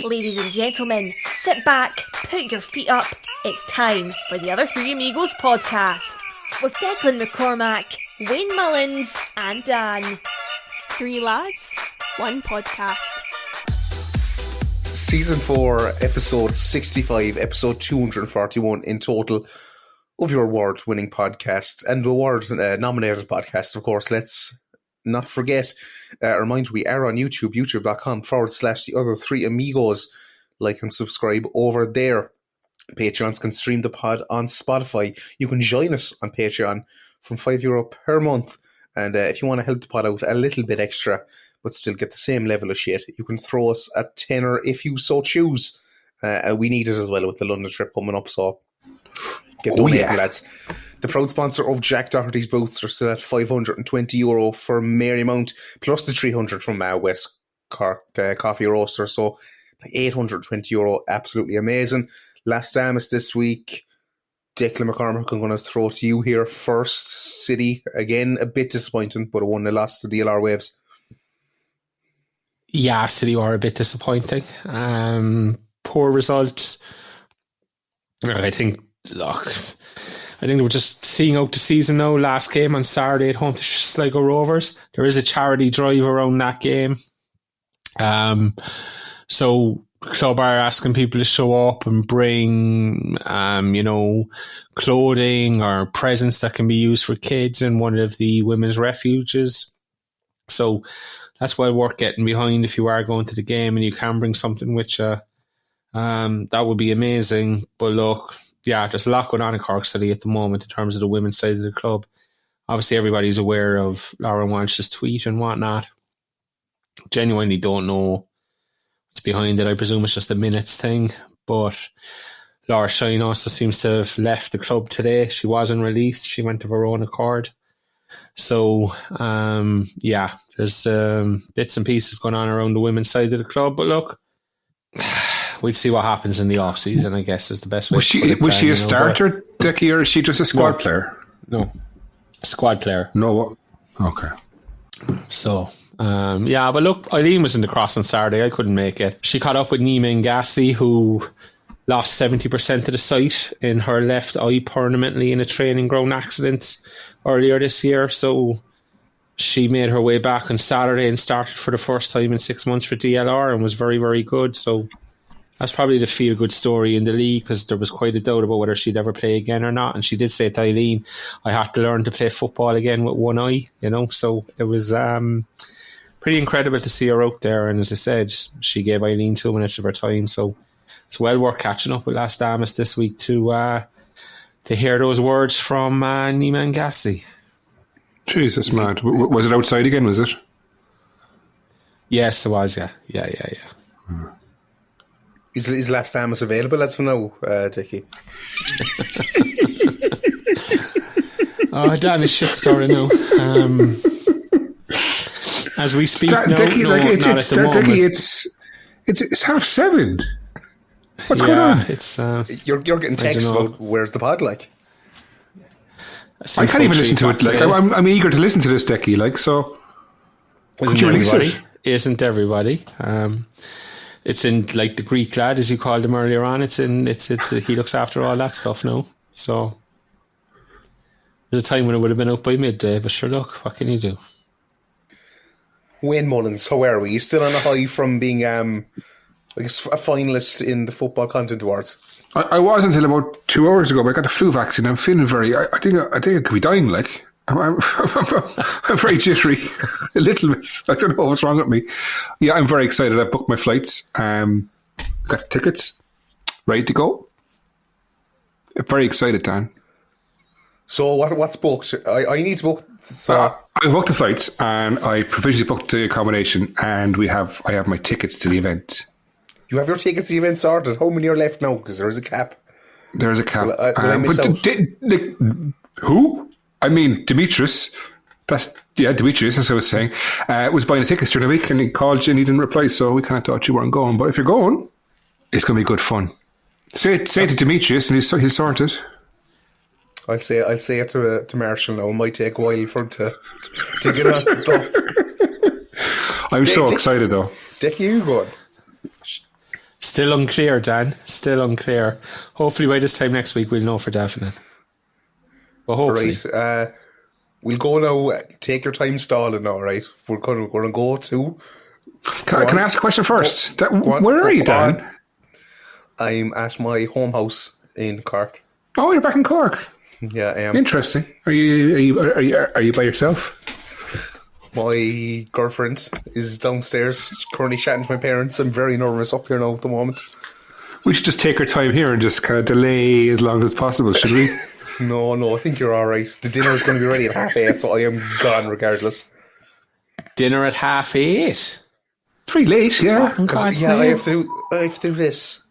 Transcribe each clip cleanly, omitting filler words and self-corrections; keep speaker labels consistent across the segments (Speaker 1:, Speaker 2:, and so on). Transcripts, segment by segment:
Speaker 1: Ladies and gentlemen, sit back, put your feet up. It's time for the Other Three Amigos podcast with Declan McCormack, Wayne Mullins, and Dan.
Speaker 2: Three lads, one podcast.
Speaker 3: Season 4, episode 65, episode 241 in total of your award-winning podcast and award-nominated podcast, of course. Let's not forget, a reminder, we are on YouTube, youtube.com/The Other Three Amigos. Like and subscribe over there. Patreons can stream the pod on Spotify. You can join us on Patreon from €5 per month. And if you want to help the pod out a little bit extra, but still get the same level of shit, you can throw us a tenner if you so choose. We need it as well with the London trip coming up, so get donating, lads. The proud sponsor of Jack Doherty's Boots are still at €520 for Marymount, plus the 300 from West Cork Coffee Roaster, so €820, absolutely amazing. Last Damas this week, Declan McCormack, I'm going to throw to you here first. City, again, a bit disappointing, but a 1-0 loss to DLR Waves.
Speaker 4: Yeah, City were a bit disappointing. Poor results. I think they were just seeing out the season now. Last game on Saturday at home to Sligo Rovers. There is a charity drive around that game. So club are asking people to show up and bring, clothing or presents that can be used for kids in one of the women's refuges. So that's well worth getting behind if you are going to the game and you can bring something with you. That would be amazing. But look, yeah, there's a lot going on in Cork City at the moment in terms of the women's side of the club. Obviously, everybody's aware of Lauren Walsh's tweet and whatnot. Genuinely don't know what's behind it. I presume it's just a minutes thing. But Laura Shine also seems to have left the club today. She wasn't released. She went of her own accord. So, there's bits and pieces going on around the women's side of the club. But look, we'll see what happens in the off-season, I guess, is the best way
Speaker 5: was
Speaker 4: to put it.
Speaker 5: Was she a starter, Dickie, or is she just a squad player?
Speaker 4: No. Squad player.
Speaker 5: No. Okay.
Speaker 4: So, but look, Eileen was in the cross on Saturday. I couldn't make it. She caught up with Nima Ngassi, who lost 70% of the sight in her left eye permanently in a training ground accident earlier this year. So she made her way back on Saturday and started for the first time in 6 months for DLR and was very, very good. So that's probably the feel-good story in the league, because there was quite a doubt about whether she'd ever play again or not. And she did say to Eileen, I had to learn to play football again with one eye, So it was pretty incredible to see her out there. And as I said, she gave Eileen 2 minutes of her time. So it's well worth catching up with Last Damas this week to hear those words from Nima Ngassi.
Speaker 5: Jesus, mad. Was it outside again, was it?
Speaker 4: Yes, it was, yeah. Yeah.
Speaker 3: Is Last Damas available? Let's know, Dickie.
Speaker 4: Dan is shit story now. As we speak now,
Speaker 5: Dickie,
Speaker 4: not at the moment.
Speaker 5: Dickie, it's 7:30. What's going on?
Speaker 4: It's
Speaker 3: You're getting texts about where's the pod, like.
Speaker 5: I can't even listen to it. Like, I'm eager to listen to this, Dickie. Like, so.
Speaker 4: Isn't everybody? It's in like the Greek lad, as you called him earlier on. It's he looks after all that stuff now. So there's a time when it would have been out by midday, but sure, look, what can you do?
Speaker 3: Wayne Mullins, how are we? You still on a high from being a finalist in the Football Content Awards?
Speaker 5: I was until about 2 hours ago, but I got the flu vaccine. I'm feeling I think I could be dying. Like I'm very jittery, a little bit. I don't know what's wrong with me. Yeah, I'm very excited. I booked my flights. Got the tickets, ready to go. I'm very excited, Dan.
Speaker 3: So what's booked? I need to book. So
Speaker 5: I booked the flights and I provisionally booked the accommodation, and I have my tickets to the event. You
Speaker 3: have your tickets to the event sorted. How many are left now? Because there is a cap.
Speaker 5: There is a cap.
Speaker 3: Will I miss out?
Speaker 5: Who? I mean, Demetrius. Demetrius, as I was saying, was buying the tickets during the week, and he called you and he didn't reply, so we kind of thought you weren't going. But if you're going, it's going to be good fun. Say it to Demetrius, and he's sorted.
Speaker 3: I'll say it to Marshall now. It might take a while for him to get on.
Speaker 5: I'm so excited, though.
Speaker 3: Dickie, you going?
Speaker 4: Still unclear, Dan. Still unclear. Hopefully by this time next week we'll know for definite. But hopefully.
Speaker 3: Right. We'll go now. Take your time stalling now, right? We're going to go to...
Speaker 5: Can I ask a question first? Where are you, Dan?
Speaker 3: I'm at my home house in Cork.
Speaker 5: Oh, you're back in Cork.
Speaker 3: Yeah, I am.
Speaker 5: Interesting. Are you by yourself?
Speaker 3: My girlfriend is downstairs currently chatting to my parents. I'm very nervous up here now at the moment.
Speaker 5: We should just take our time here and just kind of delay as long as possible, should we?
Speaker 3: No, I think you're all right. The dinner is going to be ready at 8:30, so I am gone regardless.
Speaker 4: Dinner at 8:30?
Speaker 5: It's very late, yeah.
Speaker 3: I have to do this.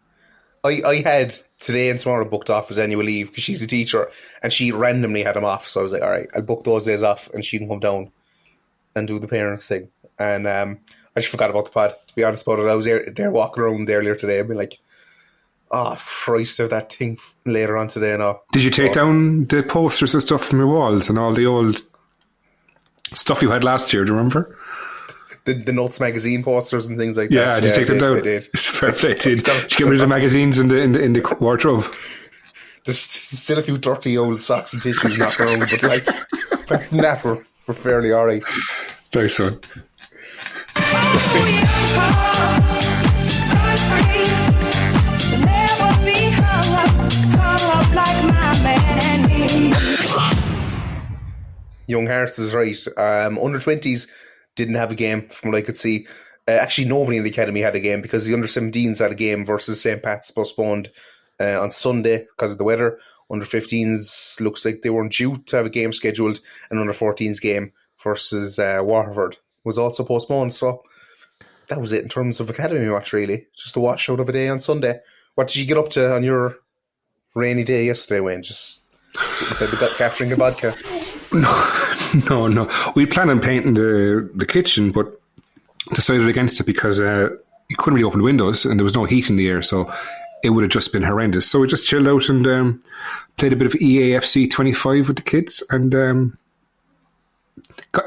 Speaker 3: I had today and tomorrow booked off as annual leave because she's a teacher and she randomly had them off. So I was like, all right, I'll book those days off and she can come down and do the parents thing. And I just forgot about the pod, to be honest about it. I was there walking around earlier today and be like, oh, Christ, of that thing later on today now.
Speaker 5: Did you take down the posters and stuff from your walls and all the old stuff you had last year? Do you remember?
Speaker 3: The Nuts magazine posters and things like that.
Speaker 5: Yeah, did you take them down?
Speaker 3: I did.
Speaker 5: Fair play. Did you get rid of the magazines in the wardrobe?
Speaker 3: There's still a few dirty old socks and tissues knocking around, but like, apart from that, we're fairly alright.
Speaker 5: Very soon.
Speaker 3: Young Hearts is right. Under 20s didn't have a game from what I could see. Actually, nobody in the academy had a game because the under 17s had a game versus St. Pat's postponed on Sunday because of the weather. Under 15s looks like they weren't due to have a game scheduled, and under 14s game versus Waterford was also postponed. So that was it in terms of academy watch, really. Just a washout of a day on Sunday. What did you get up to on your rainy day yesterday, Wayne? Just sitting inside the gaff drinking vodka?
Speaker 5: No. We planned on painting the kitchen, but decided against it because you couldn't really open the windows and there was no heat in the air, so it would have just been horrendous. So we just chilled out and played a bit of EAFC 25 with the kids, and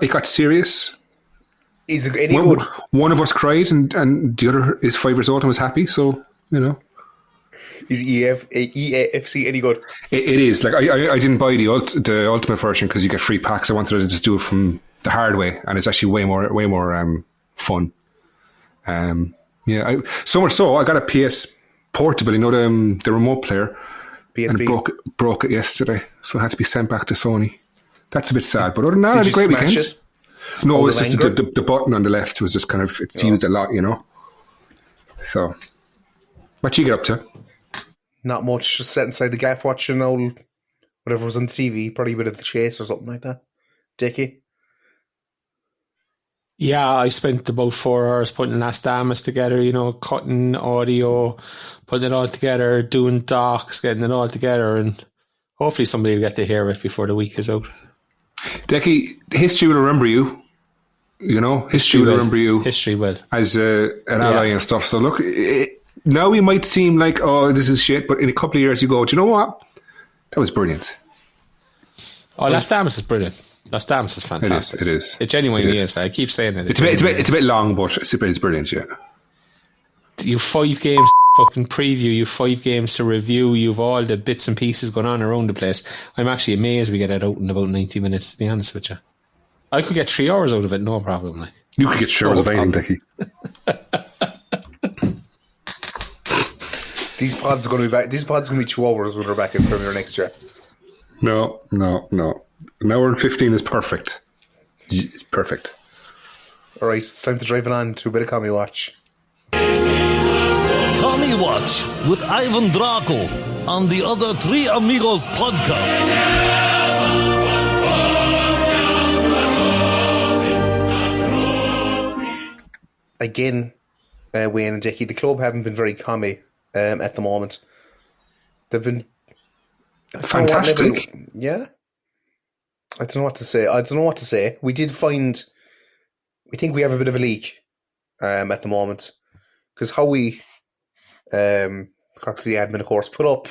Speaker 5: it got serious.
Speaker 3: Is it any good?
Speaker 5: One of us cried and the other is 5 years old and was happy, so, you know.
Speaker 3: Is EAFC any good?
Speaker 5: It is. Like I didn't buy the ultimate version because you get free packs. I wanted to just do it from the hard way, and it's actually way more fun. So much so I got a PS Portable, you know, the remote player,
Speaker 3: PSP.
Speaker 5: and it broke it yesterday, so it had to be sent back to Sony. That's a bit sad, but other than that, I had a great weekend.
Speaker 3: It?
Speaker 5: No, it's just the button on the left was just kind of, it's used a lot, you know. So, what you get up to?
Speaker 3: Not much. Just sat inside the gaff watching old whatever was on the TV. Probably a bit of The Chase or something like that. Dickie?
Speaker 4: Yeah, I spent about 4 hours putting Last Damas together, you know, cutting audio, putting it all together, doing docs, getting it all together, and hopefully somebody will get to hear it before the week is out.
Speaker 5: Decky, history will remember you. You know, history will remember you.
Speaker 4: History will.
Speaker 5: As an ally and stuff. So look, now we might seem like, oh, this is shit, but in a couple of years you go, do you know what? That was brilliant.
Speaker 4: Oh, Last Damas is brilliant. Last Damas is fantastic.
Speaker 5: It is.
Speaker 4: It genuinely is. I keep saying it.
Speaker 5: It's a bit long, but it's brilliant, yeah.
Speaker 4: You have 5 games to fucking preview, you have 5 games to review, you've all the bits and pieces going on around the place. I'm actually amazed we get it out in about 90 minutes, to be honest with you. I could get 3 hours out of it, no problem. Like.
Speaker 5: You could get 3 hours of anything, Dickie.
Speaker 3: These pods are going to be back. These pods are going to be 2 hours when we're back in Premier next year.
Speaker 5: No. An hour and 15 is perfect. It's perfect.
Speaker 3: All right, it's time to drive it on to a bit of Commie Watch.
Speaker 6: Commie Watch with Ivan Draco on the Other Three Amigos podcast.
Speaker 3: Again, Wayne and Dickie, the club haven't been very commie at the moment. They've been
Speaker 5: fantastic.
Speaker 3: Yeah. I don't know what to say. We think we have a bit of a leak at the moment. Because Howie, Cox the admin, of course, put up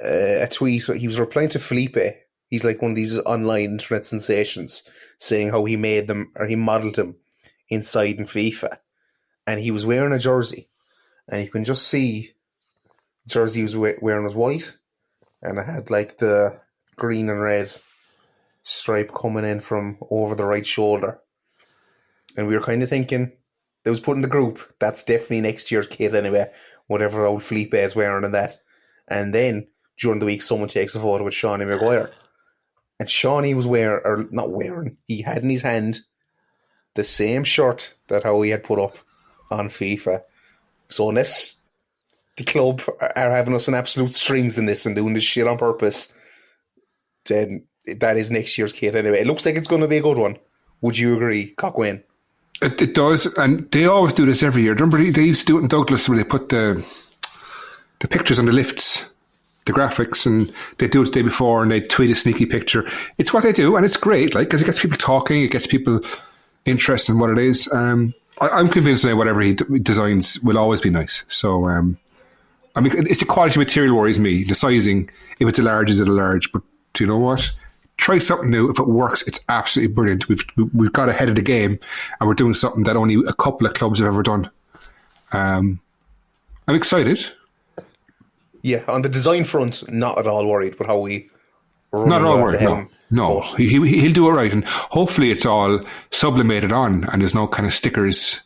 Speaker 3: a tweet. He was replying to Felipe. He's like one of these online internet sensations, saying how he made them, or he modelled him inside in FIFA. And he was wearing a jersey. and you can just see the jersey he was wearing was white, and it had like the green and red stripe coming in from over the right shoulder. And we were kind of thinking, it was put in the group, that's definitely next year's kit anyway, whatever old Felipe is wearing and that. And then during the week, someone takes a photo with Shawnee Maguire. And Shawnee was he had in his hand the same shirt that how he had put up on FIFA. So unless the club are having us in absolute strings in this and doing this shit on purpose, then that is next year's kit anyway. It looks like it's going to be a good one. Would you agree, Cockwain?
Speaker 5: It does, and they always do this every year. Remember, they used to do it in Douglas where they put the pictures on the lifts, the graphics, and they do it the day before and they tweet a sneaky picture. It's what they do, and it's great, like, because it gets people talking, it gets people interested in what it is. I'm convinced that whatever he designs will always be nice. So, I mean, it's the quality material worries me. The sizing, if it's a large, is it a large? But do you know what? Try something new. If it works, it's absolutely brilliant. We've got ahead of the game, and we're doing something that only a couple of clubs have ever done. I'm excited.
Speaker 3: Yeah, on the design front, not at all worried, but how we...
Speaker 5: Not at all worried, no. He'll do it right, and hopefully it's all sublimated on, and there's no kind of stickers.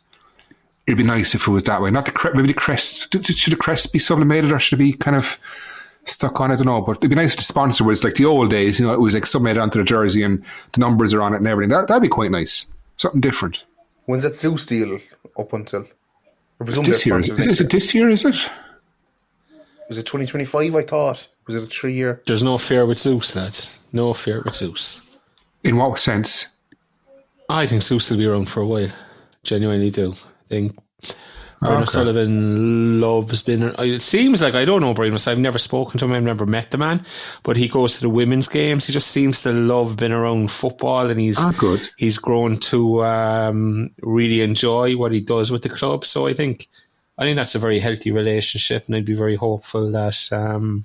Speaker 5: It'd be nice if it was that way. Not maybe the crest. Should the crest be sublimated, or should it be kind of stuck on? I don't know, but it'd be nice if the sponsor was like the old days, it was like sublimated onto the jersey and the numbers are on it and everything. That'd be quite nice. Something different.
Speaker 3: When's that Zeus deal up until?
Speaker 5: It's this year. Is it this year, is it?
Speaker 3: Was it 2025, I thought? Was it a 3-year?
Speaker 4: There's no fear with Zeus, lads. No fear with Zeus.
Speaker 5: In what sense?
Speaker 4: I think Zeus will be around for a while. Genuinely do. I think Brian O'Sullivan loves being... It seems like, I don't know Brian O'Sullivan, I've never spoken to him, I've never met the man, but he goes to the women's games. He just seems to love being around football, and he's grown to really enjoy what he does with the club. So I think that's a very healthy relationship, and I'd be very hopeful that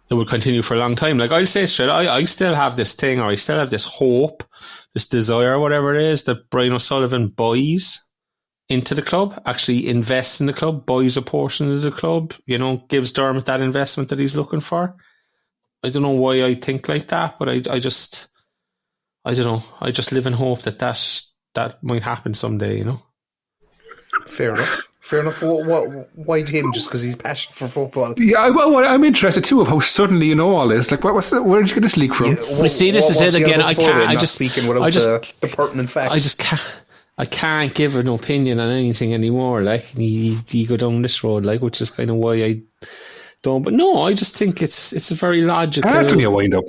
Speaker 4: it will continue for a long time. Like, I'll say straight, I still have this thing, or I still have this hope, this desire, whatever it is, that Brian O'Sullivan buys into the club, actually invests in the club, buys a portion of the club, gives Dermot that investment that he's looking for. I don't know why I think like that, but I just don't know. I just live in hope that might happen someday,
Speaker 3: Fair enough. Why him? Just because he's passionate for football?
Speaker 5: Yeah, well, I'm interested too of how suddenly you know all this. Like, where did you get this leak from?
Speaker 4: Yeah, see, this is it again. I can't.
Speaker 3: The pertinent facts.
Speaker 4: I can't give an opinion on anything anymore. Like, you go down this road, like, which is kind of why I don't. But no, I just think it's a very logical.
Speaker 5: Give me a wind up.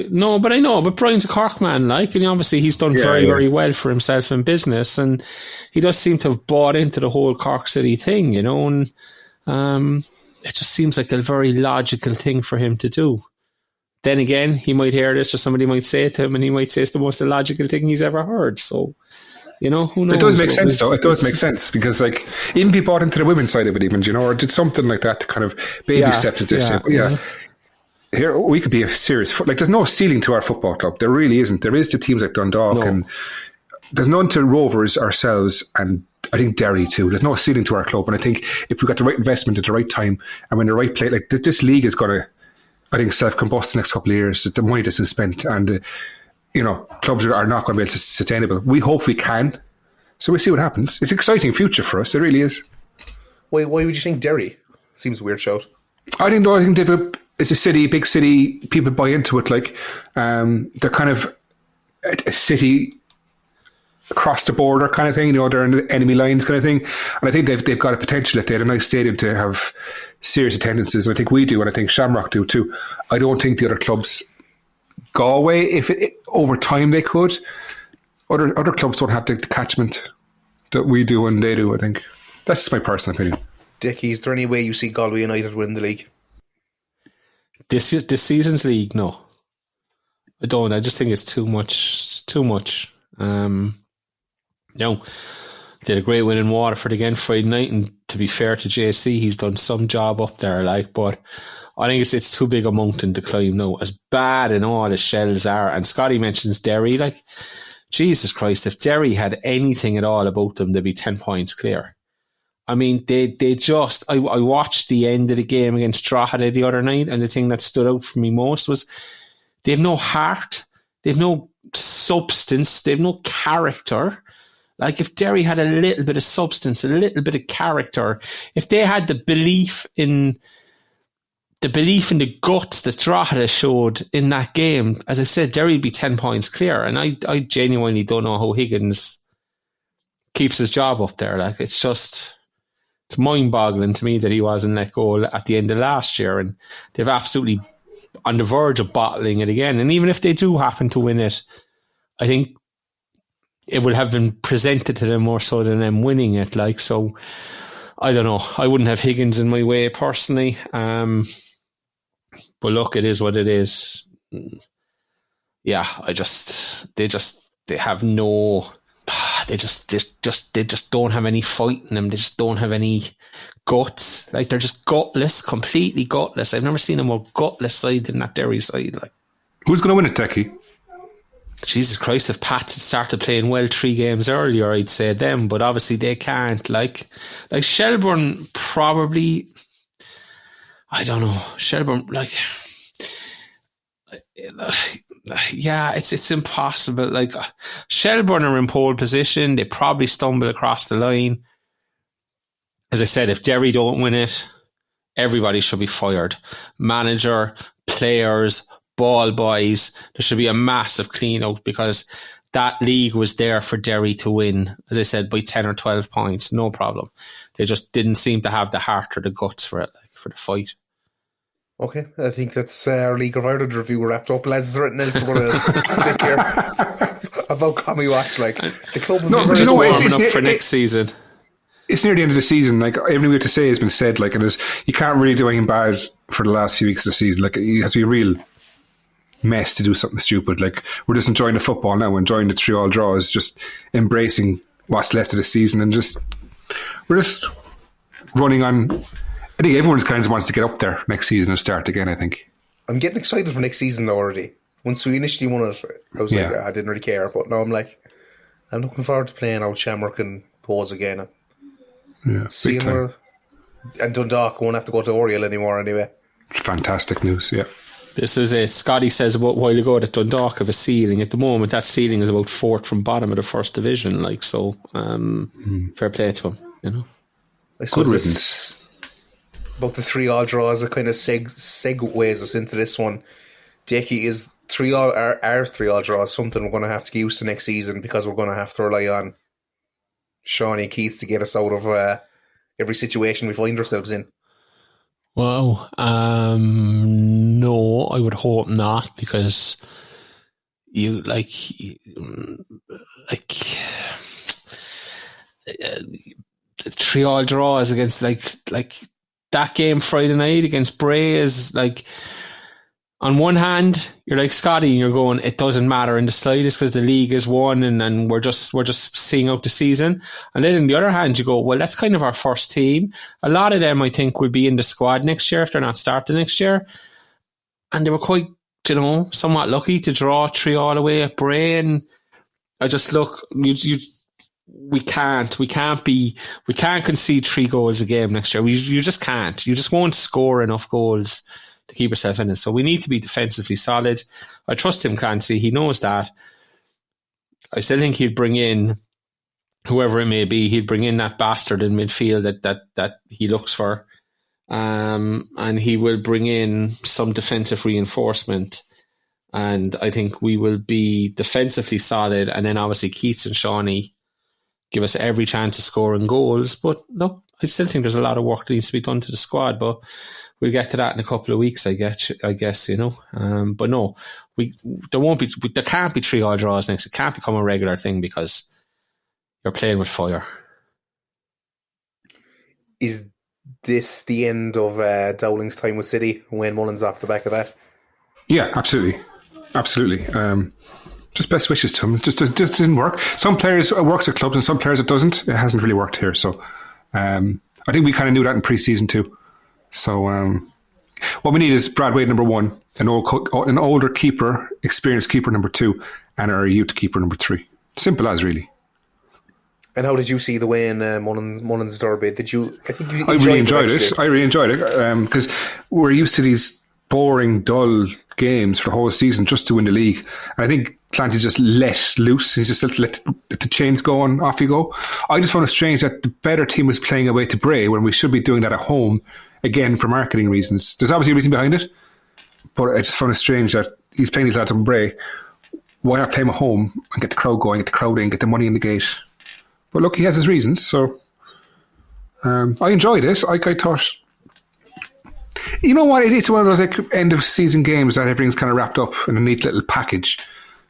Speaker 4: No, but I know. But Brian's a Cork man, like, and obviously he's done very well for himself in business, and he does seem to have bought into the whole Cork City thing, and it just seems like a very logical thing for him to do. Then again, he might hear this, or somebody might say it to him, and he might say it's the most illogical thing he's ever heard. So, who knows?
Speaker 5: It does make sense, though. It does make sense, because, like, even if he bought into the women's side of it, even, or did something like that to kind of baby steps this. Yeah. Here we could be a serious there's no ceiling to our football club. There really isn't. There is to teams like Dundalk, and there's none to Rovers, ourselves, and I think Derry too. There's no ceiling to our club, and I think if we got the right investment at the right time and when the right play, like this league is going to, I think, self-combust the next couple of years. The money that's been spent, and clubs are not going to be sustainable. We hopefully can. So we'll see what happens. It's an exciting future for us. It really is.
Speaker 3: Why would you think Derry? Seems a weird shout.
Speaker 5: I think they've it's a city, big city. People buy into it. Like, they're kind of a city across the border kind of thing. They're in the enemy lines kind of thing. And I think they've got a potential, if they had a nice stadium, to have serious attendances. And I think we do, and I think Shamrock do too. I don't think the other clubs, Galway, if over time they could. Other clubs don't have the catchment that we do and they do. I think that's my personal opinion.
Speaker 3: Dickie, is there any way you see Galway United win the league?
Speaker 4: This season's league, no. I don't. I just think it's too much. They had a great win in Waterford again Friday night, and to be fair to JC, he's done some job up there, but I think it's too big a mountain to climb now. As bad and all the Shells are, and Scotty mentions Derry, Jesus Christ, if Derry had anything at all about them, they'd be 10 points clear. I mean, they just... I watched the end of the game against Drogheda the other night, and the thing that stood out for me most was they've no heart, they've no substance, they've no character. Like, if Derry had a little bit of substance, a little bit of character, if they had the belief in the guts that Drogheda showed in that game, as I said, Derry would be 10 points clear. And I genuinely don't know how Higgins keeps his job up there. Like, it's mind-boggling to me that he wasn't let go at the end of last year, and they've absolutely on the verge of bottling it again. And even if they do happen to win it, I think it would have been presented to them more so than them winning it. Like, so I don't know. I wouldn't have Higgins in my way personally. But look, it is what it is. Yeah, they just don't have any fight in them. They just don't have any guts. Like, they're just gutless, completely gutless. I've never seen a more gutless side than that Derry side. Like,
Speaker 5: who's going to win it, Decky?
Speaker 4: Jesus Christ, if Pats had started playing well 3 games earlier, I'd say them, but obviously they can't. Like Shelbourne probably, I don't know. Shelbourne, yeah, it's impossible. Like, Shelbourne are in pole position. They probably stumble across the line. As I said, if Derry don't win it, everybody should be fired. Manager, players, ball boys. There should be a massive clean out, because that league was there for Derry to win, as I said, by 10 or 12 points. No problem. They just didn't seem to have the heart or the guts for it, like, for the fight.
Speaker 3: Okay, I think that's our League of Ireland review wrapped up, lads. Is there anything else we're going to sit here about Commie Watch? Like, the club
Speaker 5: no, but you know what?
Speaker 4: It's up for next season.
Speaker 5: It's near the end of the season. Like, everything we have to say has been said. Like, you can't really do anything bad for the last few weeks of the season. Like, it has to be a real mess to do something stupid. Like, we're just enjoying the football now, enjoying the 3-3 draws, just embracing what's left of the season, and we're just running on. I think everyone kind of wants to get up there next season and start again, I think.
Speaker 3: I'm getting excited for next season already. Once we initially won it, I was like, I didn't really care, but now I'm looking forward to playing Old Shamrock and Pose again.
Speaker 5: Yeah,
Speaker 3: big time. And Dundalk won't have to go to Oriel anymore anyway.
Speaker 5: Fantastic news, yeah.
Speaker 4: This is it. Scotty says a while ago that Dundalk have a ceiling. At the moment, that ceiling is about 4th from bottom of the first division. Like, so, fair play to him, you know.
Speaker 5: Good riddance.
Speaker 3: About the 3-3 draws, it kind of segues us into this one. Decky, is 3-3 draws something we're going to have to get used to next season, because we're going to have to rely on Shawnee Keith to get us out of every situation we find ourselves in?
Speaker 4: Well, no, I would hope not, because the 3-3 draws against like that game Friday night against Bray is like, on one hand, you're like Scotty and you're going, it doesn't matter in the slightest because the league is won and we're just seeing out the season. And then on the other hand, you go, well, that's kind of our first team. A lot of them, I think, will be in the squad next year if they're not starting next year. And they were quite, somewhat lucky to draw 3-3 away at Bray. And I just look, we can't concede 3 goals a game next year. You just can't. You just won't score enough goals to keep yourself in it. So we need to be defensively solid. I trust Tim Clancy. He knows that. I still think he'd bring in whoever it may be. He'd bring in that bastard in midfield that he looks for. And he will bring in some defensive reinforcement. And I think we will be defensively solid. And then obviously Keats and Shawnee give us every chance of scoring goals. But look, I still think there's a lot of work that needs to be done to the squad. But we'll get to that in a couple of weeks, I guess, but no, there can't be 3-3 draws next. It can't become a regular thing because you're playing with fire.
Speaker 3: Is this the end of Dowling's time with City? Wayne Mullins off the back of that?
Speaker 5: Yeah, absolutely. Just best wishes to him. It just didn't work. Some players it works at clubs and some players it doesn't. It hasn't really worked here. So I think we kind of knew that in pre-season too. So what we need is Brad Wade number 1, an older keeper, experienced keeper number 2, and our youth keeper number 3. Simple as, really.
Speaker 3: And how did you see the Wayne Mullins derby? Did you? I think you.
Speaker 5: I really enjoyed it. I really enjoyed it because we're used to these boring, dull games for the whole season just to win the league. And I think Clancy just let loose. He's just let the chains go on, off you go. I just found it strange that the better team was playing away to Bray when we should be doing that at home, again, for marketing reasons. There's obviously a reason behind it, but I just found it strange that he's playing these lads on Bray. Why not play him at home and get the crowd going, get the crowd in, get the money in the gate? But look, he has his reasons, so I enjoyed it. I thought, you know what, it's one of those like end of season games that everything's kind of wrapped up in a neat little package.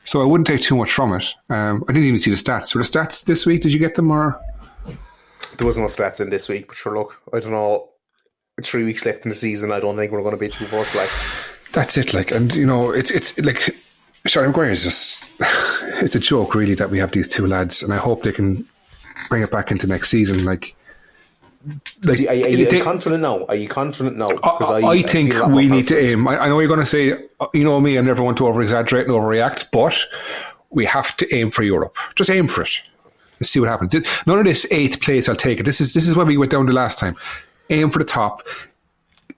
Speaker 5: So I wouldn't take too much from it. I didn't even see the stats. Were the stats this week? Did you get them? Or
Speaker 3: there was no stats in this week, but sure, look, I don't know. 3 weeks left in the season. I don't think we're going to be too close. Like
Speaker 5: that's it. Like, and you know, it's like Charlie Maguire is just it's a joke, really, that we have these two lads, and I hope they can bring it back into next season. Like
Speaker 3: are you confident now? Are you confident now?
Speaker 5: I think we need to aim. I know you're going to say, you know me, I never want to over-exaggerate and overreact, but we have to aim for Europe. Just aim for it. Let's see what happens. None of this 8th place, I'll take it. This is where we went down the last time. Aim for the top.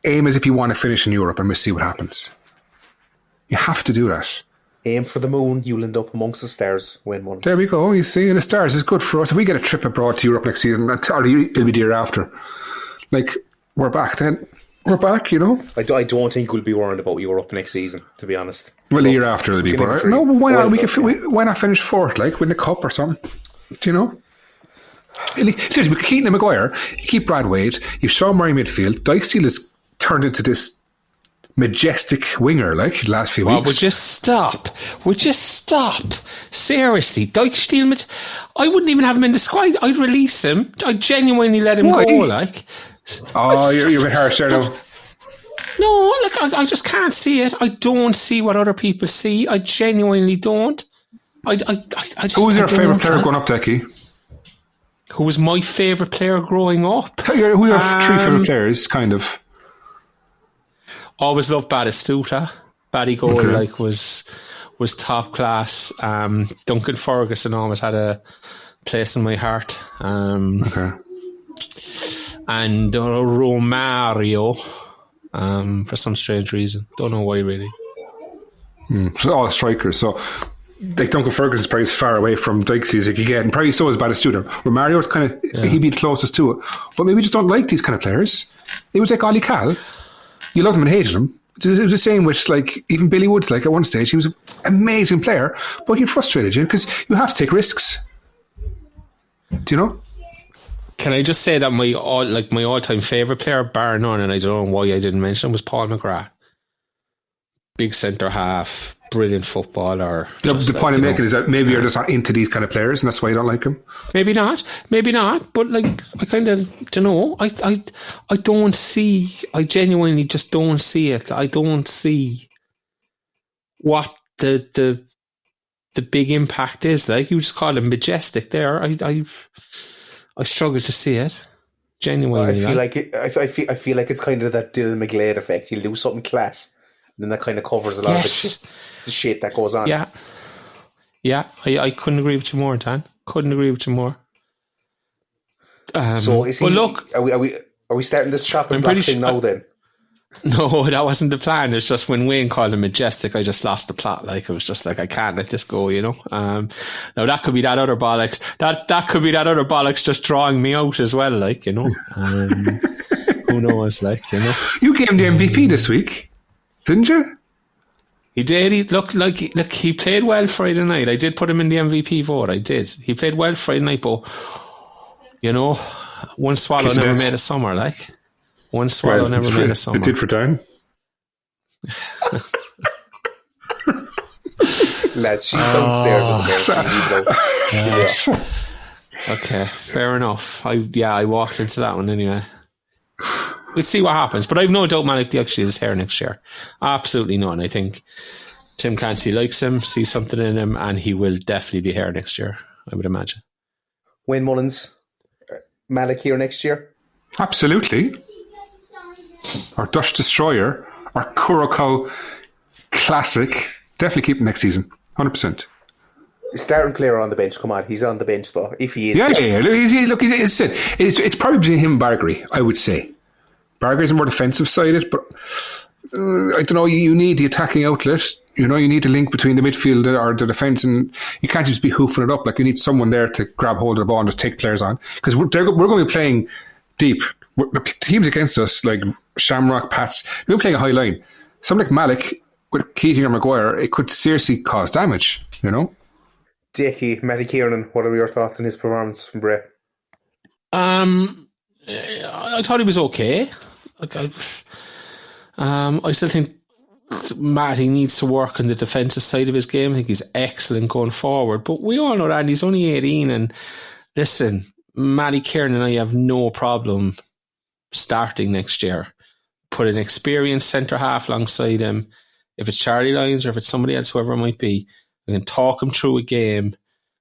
Speaker 5: Aim as if you want to finish in Europe, and we'll see what happens. You have to do that.
Speaker 3: Aim for the moon, you'll end up amongst the stars. Win once.
Speaker 5: There we go. You see, and the stars is good for us. If we get a trip abroad to Europe next season, or it'll be the year after. Like, we're back then. We're back, you know.
Speaker 3: I don't think we'll be worried about Europe next season, to be honest.
Speaker 5: Well, the year after it'll be. But no, but why not? Why not finish 4th? Like, win the cup or something. Do you know? Seriously, with Keaton and Maguire, you keep Brad Wade, you've Sean Murray midfield. Dijksteel has turned into this majestic winger, like, last few weeks. Would you stop?
Speaker 4: Seriously, Dijksteel, I wouldn't even have him in the squad. I'd release him. I'd genuinely let him go, like.
Speaker 5: Oh, you're a bit harsh there, though.
Speaker 4: No, like, I just can't see it. I don't see what other people see. I genuinely don't. I just.
Speaker 5: Who was your favourite player going up, Decky?
Speaker 4: Who was my favourite player growing up?
Speaker 5: Who are your 3 favourite players, kind of?
Speaker 4: Always loved Batistuta. Batty goal was top class. Duncan Ferguson always had a place in my heart. And Romario, for some strange reason. Don't know why, really.
Speaker 5: So all strikers. So like Duncan Ferguson is probably as far away from Dijksteel as you could get, and probably so is Batistuta. Romario's kind of he'd be the closest to it. But maybe we just don't like these kind of players. It was like Ollie Cal. You loved him and hated him. It was the same with, like, even Billy Woods. Like, at one stage he was an amazing player, but he frustrated you because you have to take risks. Do you know?
Speaker 4: Can I just say that my all-time favourite player, bar none, and I don't know why I didn't mention him, was Paul McGrath. Big centre half, brilliant footballer.
Speaker 5: The point I'm making is that maybe you're just not into these kind of players, and that's why you don't like them. Maybe not.
Speaker 4: But like, I kind of don't know. I don't see. I genuinely just don't see it. I don't see what the big impact is. Like, you just call him Majestic there. I struggle to see it. Genuinely,
Speaker 3: I feel like it's kind of that Dylan McGlade effect. He'll do something class, and then that kind of covers a lot of the shit that goes on.
Speaker 4: Yeah. I couldn't agree with you more, Dan. Couldn't agree with you more.
Speaker 3: So is he?
Speaker 4: Well, look,
Speaker 3: are we starting this chopping block thing now? Then
Speaker 4: no, that wasn't the plan. It's just when Wayne called him Majestic, I just lost the plot. Like, it was just like, I can't let this go, you know. Now that could be that other bollocks. That could be that other bollocks just drawing me out as well. Like, you know. Who knows? Like, you know.
Speaker 5: You gave him the MVP this week, didn't you?
Speaker 4: He did. He played well Friday night. I did put him in the MVP vote. I did. He played well Friday night, but you know, one swallow never made a summer. Like, one swallow never made a summer.
Speaker 5: It did for Dan.
Speaker 3: Lads, she's downstairs at the moment.
Speaker 4: Okay, fair enough. I walked into that one anyway. We'll see what happens, but I've no doubt Malik Dijksteel is here next year. Absolutely none. I think Tim Clancy likes him, sees something in him, and he will definitely be here next year, I would imagine.
Speaker 3: Wayne Mullins, Malik here next year?
Speaker 5: Absolutely. Our Dutch Destroyer, our Curacao Classic. Definitely keep him next season. 100%.
Speaker 3: Starting player on the bench. Come on, he's on the bench though. If he is,
Speaker 5: Yeah. Look, it's probably between him and Bargary, I would say. Bargary's a more defensive sided, but I don't know. You need the attacking outlet. You need the link between the midfield or the defence, and you can't just be hoofing it up. Like, you need someone there to grab hold of the ball and just take players on, because we're going to be playing deep. The teams against us, like Shamrock, Pats, we're playing a high line. Someone like Malik with Keating or Maguire, it could seriously cause damage.
Speaker 3: Dickie, Matty Kiernan, what are your thoughts on his performance from Bray?
Speaker 4: I thought he was okay. I still think Matty needs to work on the defensive side of his game. I think he's excellent going forward, but we all know that he's only 18. And listen, Matty Kiernan and I have no problem starting next year. Put an experienced centre half alongside him. If it's Charlie Lyons or if it's somebody else, whoever it might be, we can talk him through a game,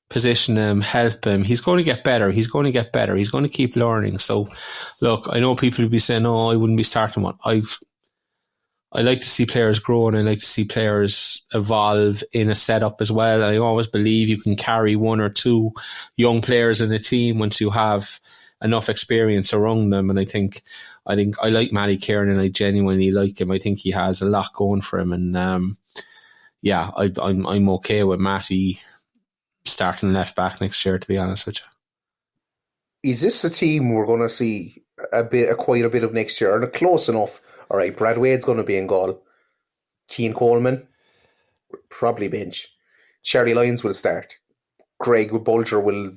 Speaker 4: position him, help him. He's going to get better. He's going to keep learning. So, look, I know people will be saying, "Oh, I wouldn't be starting one." I like to see players grow, and I like to see players evolve in a setup as well. I always believe you can carry one or two young players in a team once you have enough experience around them. And I think I like Matty Kiernan. I genuinely like him. I think he has a lot going for him. And I'm okay with Matty starting left back next year, to be honest with you.
Speaker 3: Is this a team we're going to see quite a bit of next year? Are they close enough? All right, Brad Wade's going to be in goal. Keane Coleman, probably bench. Charlie Lyons will start. Craig Bulger will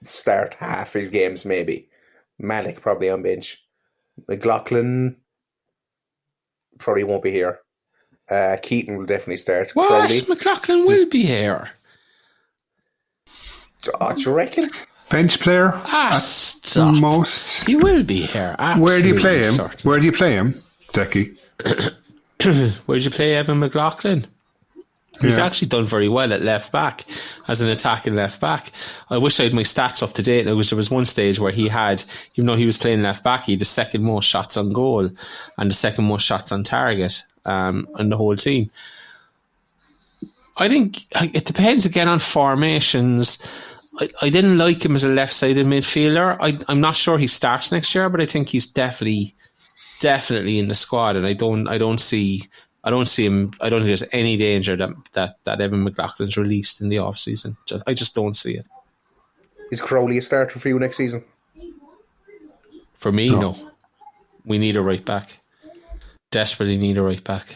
Speaker 3: start half his games, maybe. Malik probably on bench. McLaughlin probably won't be here. Keaton will definitely start.
Speaker 4: What?
Speaker 3: Crowley.
Speaker 4: McLaughlin will be here.
Speaker 3: Oh, do you reckon?
Speaker 5: Bench player?
Speaker 4: Stop.
Speaker 5: Most.
Speaker 4: He will be here. Absolutely.
Speaker 5: Where do you play him?
Speaker 4: Certain.
Speaker 5: Where do you play him, Decky?
Speaker 4: Where'd you play Evan McLaughlin? He's actually done very well at left back, as an attacking left back. I wish I had my stats up to date. There was one stage where he had, even though he was playing left back, he had the second most shots on goal and the second most shots on target on the whole team. I think it depends again on formations. I didn't like him as a left-sided midfielder. I'm not sure he starts next year, but I think he's definitely in the squad, and I don't see him. I don't think there's any danger that Evan McLaughlin's released in the off season. I just don't see it.
Speaker 3: Is Crowley a starter for you next season?
Speaker 4: For me, no. We need a right back. Desperately need a right back.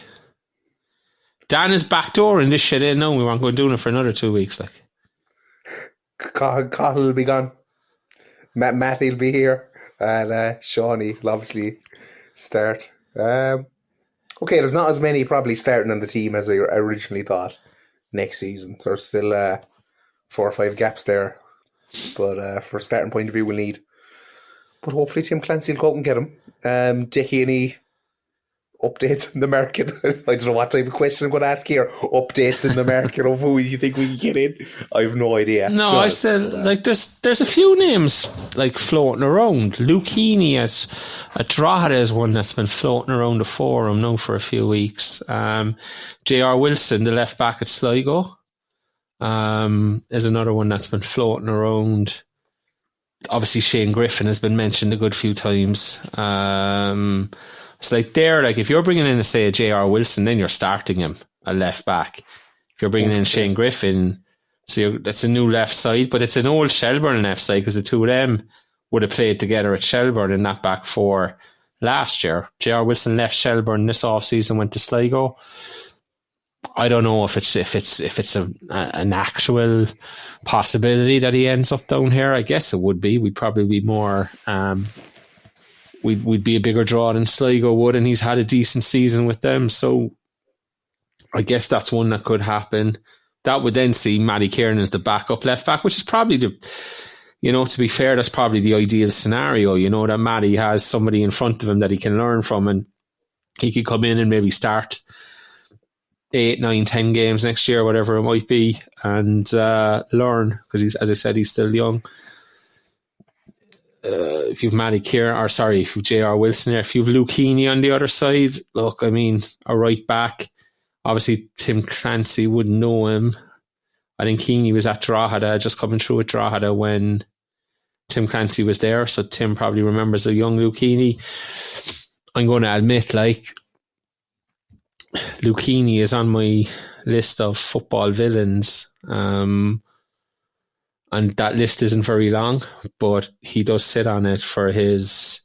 Speaker 4: Dan is backdooring this shit in. No, we weren't going to do it for another 2 weeks. Like,
Speaker 3: Cahill will be gone. Matty will be here, and Shawnee will obviously start. Okay, there's not as many probably starting on the team as I originally thought next season. There's still 4 or 5 gaps there, but for a starting point of view, we'll need. But hopefully, Tim Clancy will go out and get him. Dickie, any updates in the market? I don't know what type of question I'm going to ask here. Updates in the market of who you think we can get in? I have no idea.
Speaker 4: No, I said there's a few names like floating around. Luke Heaney at Drogheda is one that's been floating around the forum now for a few weeks. J.R. Wilson, the left back at Sligo, is another one that's been floating around. Obviously, Shane Griffin has been mentioned a good few times. It's like if you're bringing in, say, a J.R. Wilson, then you're starting him a left back. If you're bringing in Shane Griffin, that's a new left side, but it's an old Shelburne left side because the two of them would have played together at Shelburne in that back four last year. J.R. Wilson left Shelburne this off-season, went to Sligo. I don't know if it's an actual possibility that he ends up down here. I guess it would be. We'd probably be more. We'd be a bigger draw than Sligo would, and he's had a decent season with them. So I guess that's one that could happen. That would then see Matty Kiernan as the backup left back, which is probably to be fair, that's probably the ideal scenario. That Matty has somebody in front of him that he can learn from, and he could come in and maybe start 8, 9, 10 games next year, whatever it might be, and learn, because as I said, he's still young. If you've if you've J.R. Wilson there, if you've Luke Heaney on the other side, look, I mean, a right back, obviously Tim Clancy would know him. I think Keeney was at Drogheda, just coming through at Drogheda when Tim Clancy was there. So Tim probably remembers a young Luke Keeney. I'm going to admit, like, Luke Keeney is on my list of football villains. And that list isn't very long, but he does sit on it for his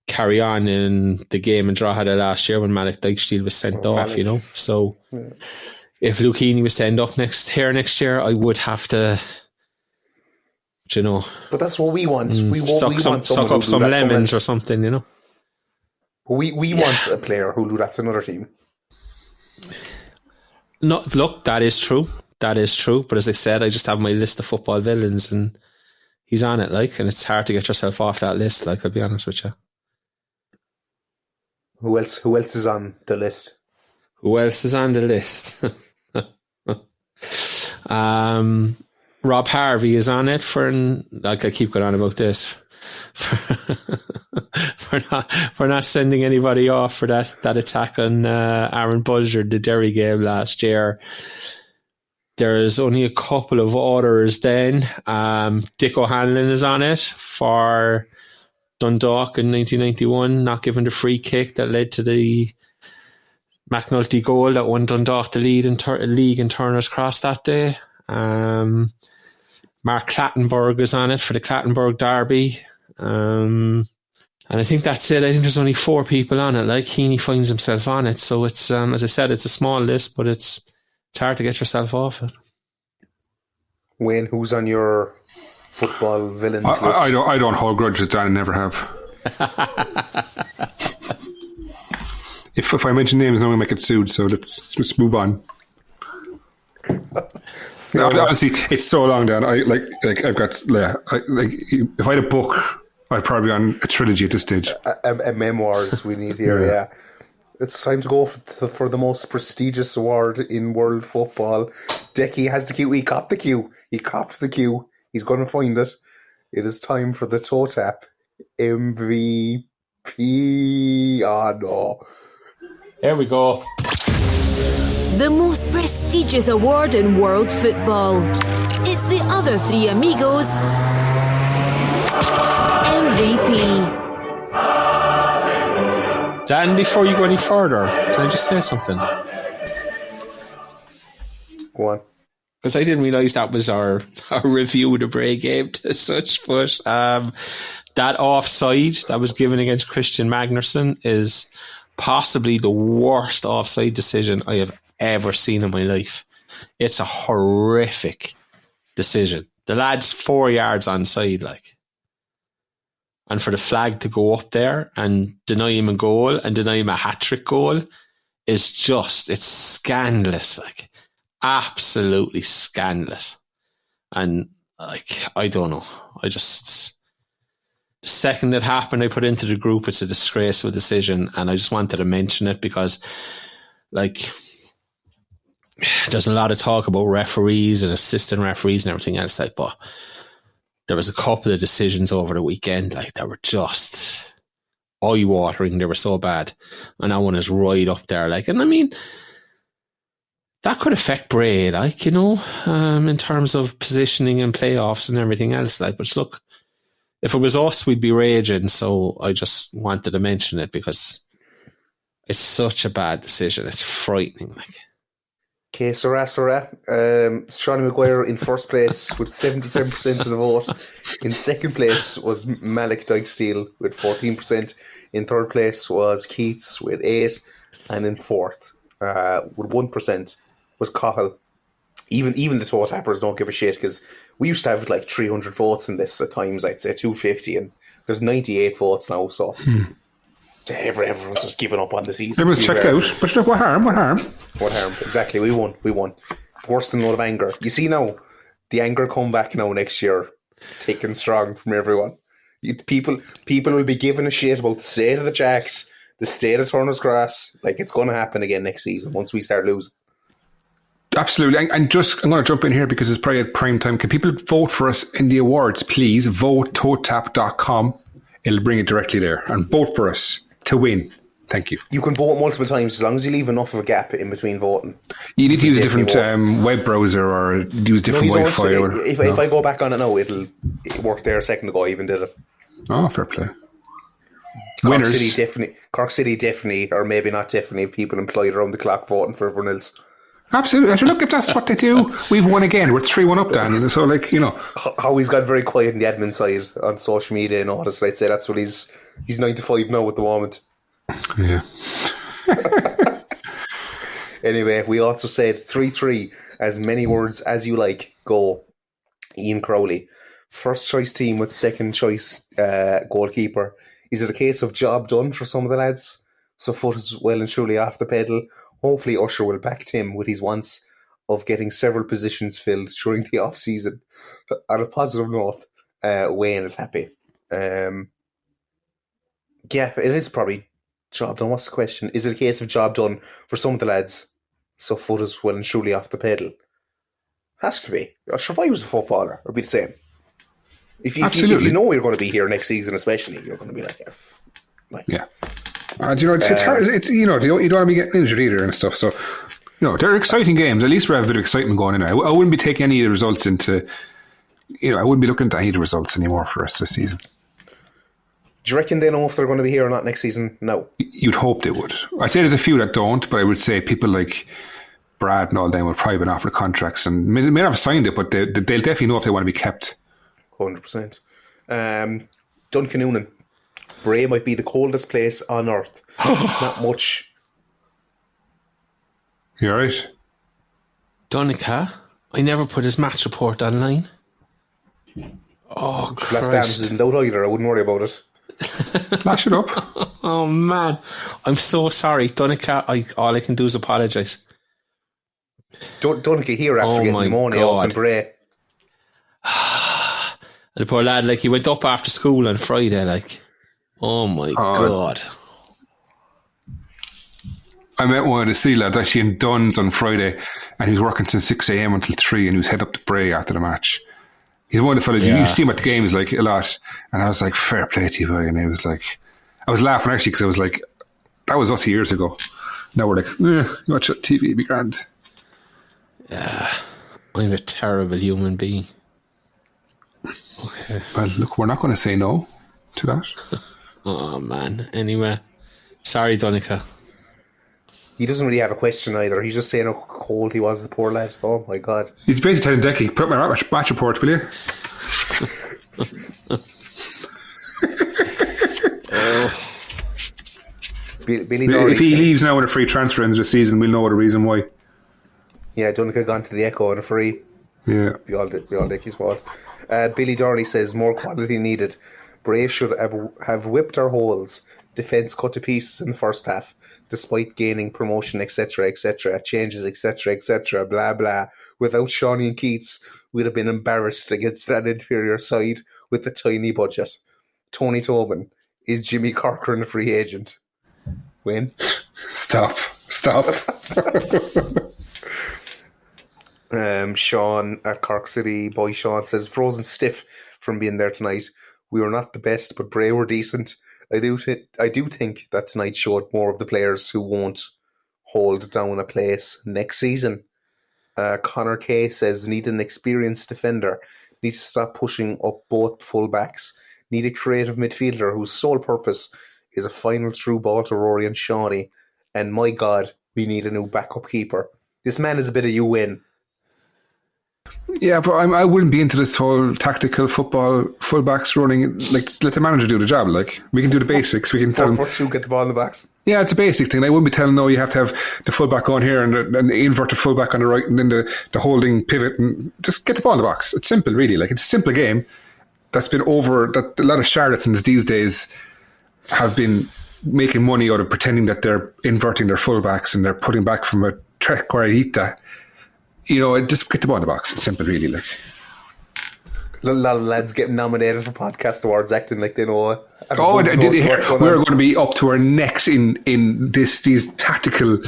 Speaker 4: carry on in the game in Drogheda last year when Malik Dykesteel was sent off,
Speaker 3: Malik.
Speaker 4: you know. So if Luke Heaney was to end up next year, I would have to, you know.
Speaker 3: But that's what we want.
Speaker 4: Suck up some lemons or something, you know.
Speaker 3: We want a player who'll do that to another team.
Speaker 4: No, look, that is true. That is true. But as I said, I just have my list of football villains and he's on it, like, and it's hard to get yourself off that list, like, I'll be honest with you.
Speaker 3: Who else is on the list?
Speaker 4: Who else is on the list? Rob Harvey is on it like I keep going on about this, for not sending anybody off for that attack on Aaron Buzzard, the Derry game last year. There's only a couple of others then. Dick O'Hanlon is on it for Dundalk in 1991, not given the free kick that led to the McNulty goal that won Dundalk the lead in league in Turner's Cross that day. Mark Clattenburg is on it for the Clattenburg Derby. And I think that's it. I think there's only 4 people on it. Like, Heaney finds himself on it. So it's, as I said, it's a small list, but it's hard to get yourself off it.
Speaker 3: Wayne, who's on your football villains list?
Speaker 5: I don't hold grudges, Dan, and never have. If I mention names, I'm going to make it sued, so let's move on. No, honestly, it's so long, Dan. I've got if I had a book, I'd probably be on a trilogy at this stage.
Speaker 3: A memoirs we need here, yeah. It's time to go for the most prestigious award in world football. Decky has the cue. He copped the cue. He's going to find it. It is time for the TOTAP MVP. Oh, no.
Speaker 4: There we go.
Speaker 7: The most prestigious award in world football. It's the other 3 amigos MVP.
Speaker 4: Dan, before you go any further, can I just say something?
Speaker 3: Go on.
Speaker 4: Because I didn't realise that was our review of the Bray game as such, but that offside that was given against Christian Magnusson is possibly the worst offside decision I have ever seen in my life. It's a horrific decision. The lad's 4 yards onside, like. And for the flag to go up there and deny him a goal and deny him a hat-trick goal is just, it's scandalous, like. Absolutely scandalous. And, like, I don't know. The second it happened, I put into the group, it's a disgraceful decision, and I just wanted to mention it because, like, there's a lot of talk about referees and assistant referees and everything else, like, but there was a couple of decisions over the weekend, like, that were just eye-watering. They were so bad. And that one is right up there, like, and I mean, that could affect Bray, like, you know, in terms of positioning and playoffs and everything else, like, but look, if it was us, we'd be raging, so I just wanted to mention it because it's such a bad decision. It's frightening, like.
Speaker 3: Okay, Sarah. Shawnee Maguire in first place with 77% of the vote. In second place was Malik Dykesteel with 14%. In third place was Keats with 8%. And in fourth, with 1%, was Cahill. Even the toe tappers don't give a shit because we used to have like 300 votes in this at times. I'd say 250, and there's 98 votes now. So everyone's just giving up on the season.
Speaker 5: Everyone's checked out. But look, what harm?
Speaker 3: What harm? Exactly. We won. Worse than a lot of anger. You see now, the anger come back now next year, taken strong from everyone. People will be giving a shit about the state of the Jacks, the state of Turner's Cross. Like, it's going to happen again next season once we start losing.
Speaker 5: Absolutely. And just, I'm going to jump in here because it's probably at prime time. Can people vote for us in the awards, please? Vote totap.com. It'll bring it directly there. And vote for us to win. Thank you.
Speaker 3: You can vote multiple times as long as you leave enough of a gap in between voting.
Speaker 5: You need to use a different web browser or use different Wi-Fi.
Speaker 3: If I go back on it now, it worked there a second ago. I even did it.
Speaker 5: Oh, fair play.
Speaker 3: Cork City definitely, or maybe not definitely, have people employed around the clock voting for everyone else.
Speaker 5: Absolutely. Look, if that's what they do, we've won again. We're 3-1 up, Dan. So,
Speaker 3: How he's got very quiet on the admin side on social media and all this. I'd say that's what he's 9 to 5 now at the moment.
Speaker 5: Yeah.
Speaker 3: Anyway, we also said 3-3, as many words as you like. Go. Ian Crowley. First choice team with second choice goalkeeper. Is it a case of job done for some of the lads? So foot is well and truly off the pedal. Hopefully Usher will back Tim with his wants of getting several positions filled during the off-season. On a positive note, Wayne is happy. Yeah, it is probably job done. What's the question? Is it a case of job done for some of the lads? So foot is well and truly off the pedal. Has to be. If I was a footballer, it'd be the same. If you know you're going to be here next season, especially, you're going to be
Speaker 5: yeah. It's hard. You don't want to be getting injured either and stuff. So, they're exciting games. At least we have a bit of excitement going in. I wouldn't be taking any of the results into. I wouldn't be looking at any of the results anymore for the rest of the season.
Speaker 3: Do you reckon they know if they're going to be here or not next season? No.
Speaker 5: You'd hope they would. I'd say there's a few that don't, but I would say people like Brad and all them would probably been offered contracts and may not have signed it, but they'll definitely know if they want to be kept.
Speaker 3: 100%. Duncan Noonan. Bray might be the coldest place on earth. Not much.
Speaker 5: You alright?
Speaker 4: Donica? I never put his match report online. Oh, Christ.
Speaker 3: Last dance isn't out either. I wouldn't worry about it.
Speaker 5: Flash it up.
Speaker 4: Oh, man. I'm so sorry. Donica, all I can do is apologise.
Speaker 3: Donica here after getting pneumonia up in Bray.
Speaker 4: The poor lad, he went up after school on Friday, Oh my God.
Speaker 5: I met one of the sea lads actually in Duns on Friday, and he was working since 6 a.m. until 3, and he was heading up to Bray after the match. He's one of the fellas, you see him at the games a lot, and I was like, fair play to you, boy. And I was laughing actually, because I was like, that was us years ago. Now we're like, you watch that TV, it'd be grand.
Speaker 4: Yeah, I'm a terrible human being. Okay.
Speaker 5: Well, look, we're not going to say no to that.
Speaker 4: Oh, man. Anyway, sorry, Donica.
Speaker 3: He doesn't really have a question either. He's just saying how cold he was, the poor lad. Oh, my God.
Speaker 5: He's basically telling Decky, put up my match report, will you?
Speaker 3: Billy Dory
Speaker 5: if he leaves now in a free transfer into the season, we'll know the reason why.
Speaker 3: Yeah, Donica gone to the Echo on a free.
Speaker 5: Yeah.
Speaker 3: Be all Dicky's fault. Billy Dorley says, more quality needed. Bray should have whipped our holes. Defence cut to pieces in the first half, despite gaining promotion, etc., changes, etc., blah, blah. Without Shawnee and Keats, we'd have been embarrassed against that inferior side with the tiny budget. Tony Tobin, is Jimmy Corcoran a free agent? Win?
Speaker 5: Stop.
Speaker 3: Sean at Cork City, boy Sean says, frozen stiff from being there tonight. We were not the best, but Bray were decent. I do think that tonight showed more of the players who won't hold down a place next season. Connor K says, need an experienced defender. Need to stop pushing up both fullbacks. Need a creative midfielder whose sole purpose is a final through ball to Rory and Shawnee. And my God, we need a new backup keeper. This man is a bit of UN.
Speaker 5: Yeah, but I wouldn't be into this whole tactical football, fullbacks running. Just let the manager do the job. We can do the basics. We can tell them.
Speaker 3: Get the ball in the backs.
Speaker 5: Yeah, it's a basic thing. I wouldn't be telling, no, you have to have the fullback on here and the inverted fullback on the right and then the holding pivot and just get the ball in the box. It's simple, really. It's a simple game that's been over. That a lot of charlatans these days have been making money out of pretending that they're inverting their fullbacks and they're putting back from a trequarita. Just get the ball in the box. It's simple, really.
Speaker 3: A lot of lads getting nominated for podcast awards acting like they know.
Speaker 5: We're going to be up to our necks in these tactical.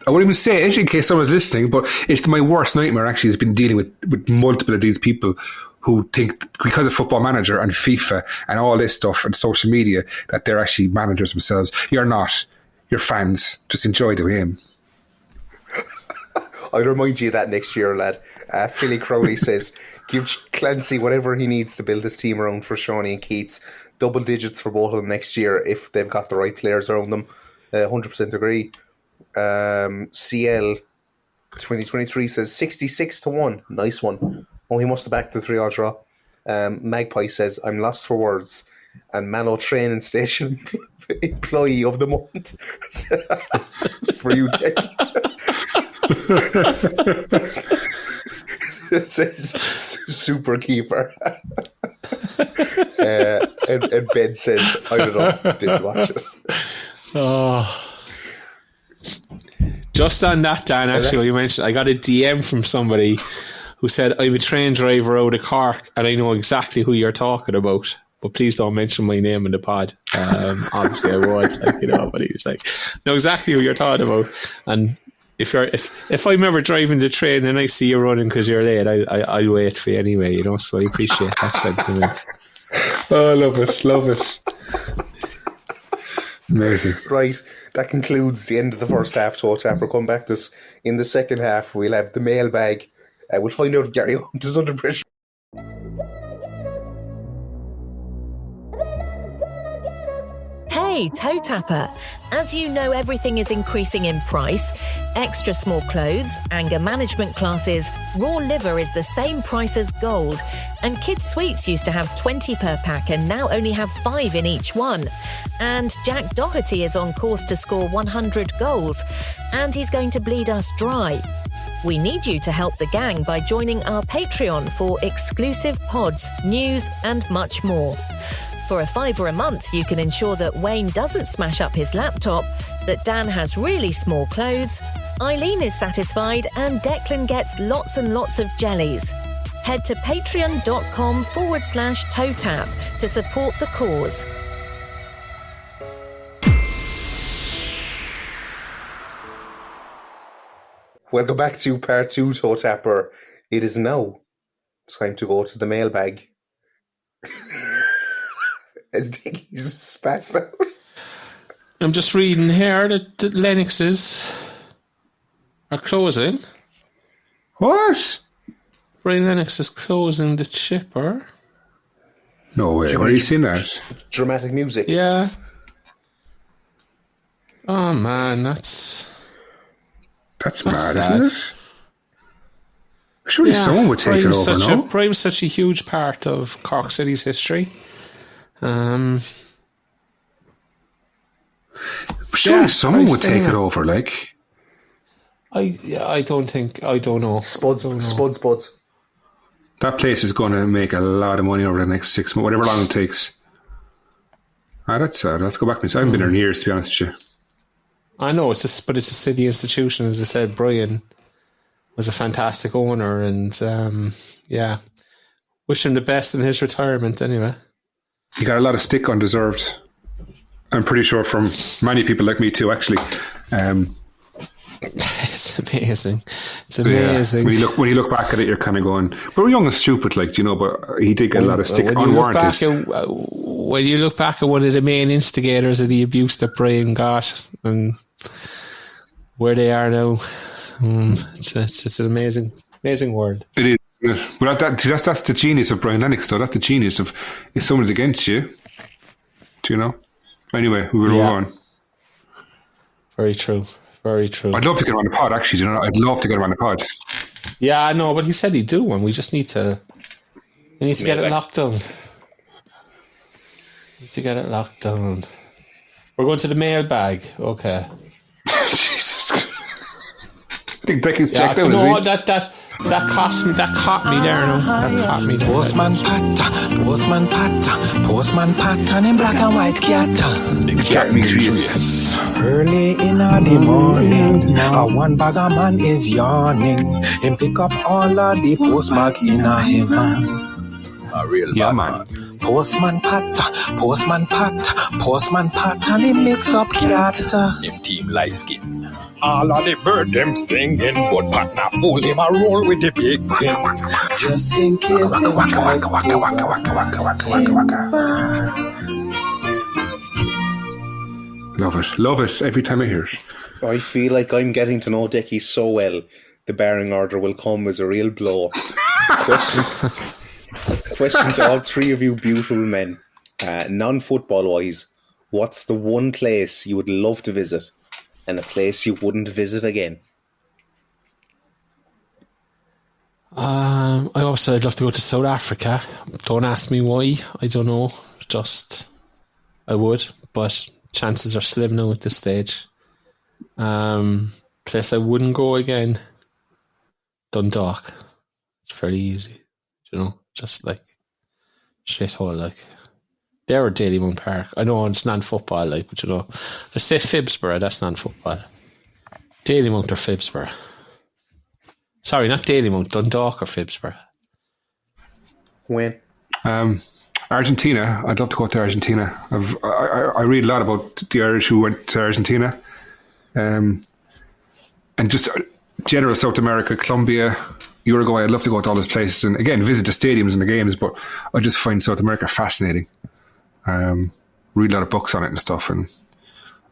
Speaker 5: I won't even say it in case someone's listening, but it's my worst nightmare. Actually, has been dealing with multiple of these people who think because of Football Manager and FIFA and all this stuff and social media that they're actually managers themselves. You're not. your fans. Just enjoy the game.
Speaker 3: I'll remind you of that next year, lad. Philly Crowley says, give Clancy whatever he needs to build his team around for Shawnee and Keats. Double digits for both of them next year if they've got the right players around them. 100% agree. CL 2023 says 66-1. Nice one. Oh, he must have backed the 3-all draw. Magpie says, I'm lost for words. And Mallow Training Station Employee of the Month. It's for you, Jack. It says Super Keeper. And Ben says, I don't know, didn't watch it.
Speaker 4: Oh. Just on that, Dan, actually, you mentioned, I got a DM from somebody who said, I'm a train driver out of Cork and I know exactly who you're talking about, but please don't mention my name in the pod. Obviously I would, but he was like, know exactly who you're talking about. And if I'm ever driving the train and I see you running because you're late, I'll wait for you anyway, so I appreciate that sentiment.
Speaker 5: Oh, love it. Amazing.
Speaker 3: Right, that concludes the end of the first half. TOTAP will come back to us in the second half. We'll have the mailbag. We'll find out if Gary Hunt is under pressure.
Speaker 8: Hey, toe tapper. As you know, everything is increasing in price. Extra small clothes, anger management classes, raw liver is the same price as gold. And kids' sweets used to have 20 per pack and now only have 5 in each one. And Jack Doherty is on course to score 100 goals. And he's going to bleed us dry. We need you to help the gang by joining our Patreon for exclusive pods, news and much more. For $5 a month, you can ensure that Wayne doesn't smash up his laptop, that Dan has really small clothes, Eileen is satisfied, and Declan gets lots and lots of jellies. Head to patreon.com/TOTAP to support the cause.
Speaker 3: Welcome back to part 2, TOTAPper. It is now time to go to the mailbag. As Dickie's spats out.
Speaker 4: I'm just reading here that the Lennoxes are closing.
Speaker 5: What?
Speaker 4: Bray Lennox is closing the chipper.
Speaker 5: No way. Where have you seen that?
Speaker 3: Dramatic music.
Speaker 4: Yeah. Oh man, that's
Speaker 5: mad,
Speaker 4: sad.
Speaker 5: Isn't it? Surely someone would take it over, no?
Speaker 4: Bray was such a huge part of Cork City's history.
Speaker 5: Surely someone would take it over, like.
Speaker 4: I don't know.
Speaker 3: Spuds.
Speaker 5: That place is going to make a lot of money over the next 6 months, whatever long it takes. That's sad. Let's go back. I haven't been there in years, to be honest with you.
Speaker 4: I know, but it's a city institution. As I said, Brian was a fantastic owner, and wish him the best in his retirement. Anyway,
Speaker 5: he got a lot of stick undeserved. I'm pretty sure from many people like me too. Actually,
Speaker 4: it's amazing. It's amazing.
Speaker 5: Yeah. When you look back at it, you're kind of going, "But we're young and stupid," like But he did get a lot of stick unwarranted.
Speaker 4: When you look back at one of the main instigators of the abuse that Brian got, and where they are now, it's an amazing world.
Speaker 5: It is. But that's the genius of Brian Lennox, though. That's the genius of if someone's against you. Do you know? Anyway, we will move on.
Speaker 4: Very true. Very true.
Speaker 5: I'd love to get him on the pod, actually. I'd love to get him on the pod.
Speaker 4: Yeah, I know, but he said he'd do one. We just need to get it locked down. We're going to the mailbag. Okay.
Speaker 5: Jesus Christ. I think Dickie's checked out, is he?
Speaker 4: That caught me there, no? That caught me there.
Speaker 9: Postman pattern in black and white cat.
Speaker 5: The cat makes serious.
Speaker 9: Early in the morning, one bag of man is yawning. Him pick up all of the postbag in him hand. A real
Speaker 5: man.
Speaker 9: Postman pattern, he mix up cat. Him team light skin. All of the bird them singing, but partner fool him a roll with the big pin. Just in case them
Speaker 5: Love it every time I hear it.
Speaker 3: I feel like I'm getting to know Dickie so well. The barring order will come as a real blow. Question to all three of you beautiful men. Non-football wise, what's the one place you would love to visit and a place you wouldn't visit again?
Speaker 4: I'd love to go to South Africa. Don't ask me why. I don't know. Just I would, but chances are slim now at this stage. Place I wouldn't go again. Dundalk. It's fairly easy, just like shithole. Like there or Dalymount Park. I know it's non-football, but I say Phibsborough. That's non-football. Dalymount or Phibsborough. Sorry, not Dalymount, Dundalk or Phibsborough.
Speaker 3: When?
Speaker 5: Argentina. I'd love to go to Argentina. I read a lot about the Irish who went to Argentina. And just general South America, Colombia, Uruguay. I'd love to go to all those places and again visit the stadiums and the games, but I just find South America fascinating. Read a lot of books on it and stuff, and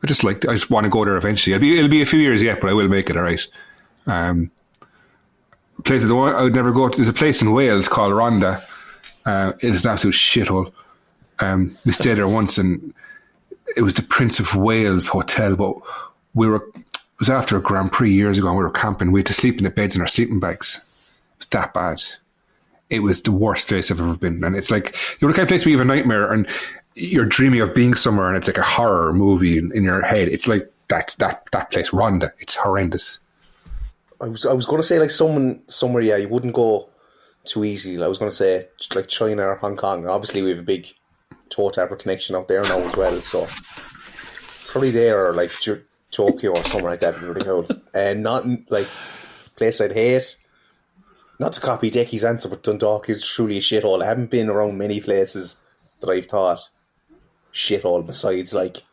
Speaker 5: I just want to go there eventually. It'll be a few years yet, but I will make it, all right. Places I would never go to. There's a place in Wales called Rhondda. It's an absolute shithole. We stayed there once, and it was the Prince of Wales Hotel, but it was after a Grand Prix years ago, and we were camping. We had to sleep in the beds in our sleeping bags. It was that bad. It was the worst place I've ever been, and it's like the kind of place where you have a nightmare and you're dreaming of being somewhere, and it's like a horror movie in your head. It's like that place, Rhondda. It's horrendous.
Speaker 3: I was going to say like somewhere, yeah, you wouldn't go too easy. I was going to say like China or Hong Kong. Obviously, we have a big TOTAP connection out there now as well, so probably there or like Tokyo or somewhere like that would be really cool. And not like place I'd hate. Not to copy Dickie's answer, but Dundalk is truly a shithole. I haven't been around many places that I've thought shithole besides like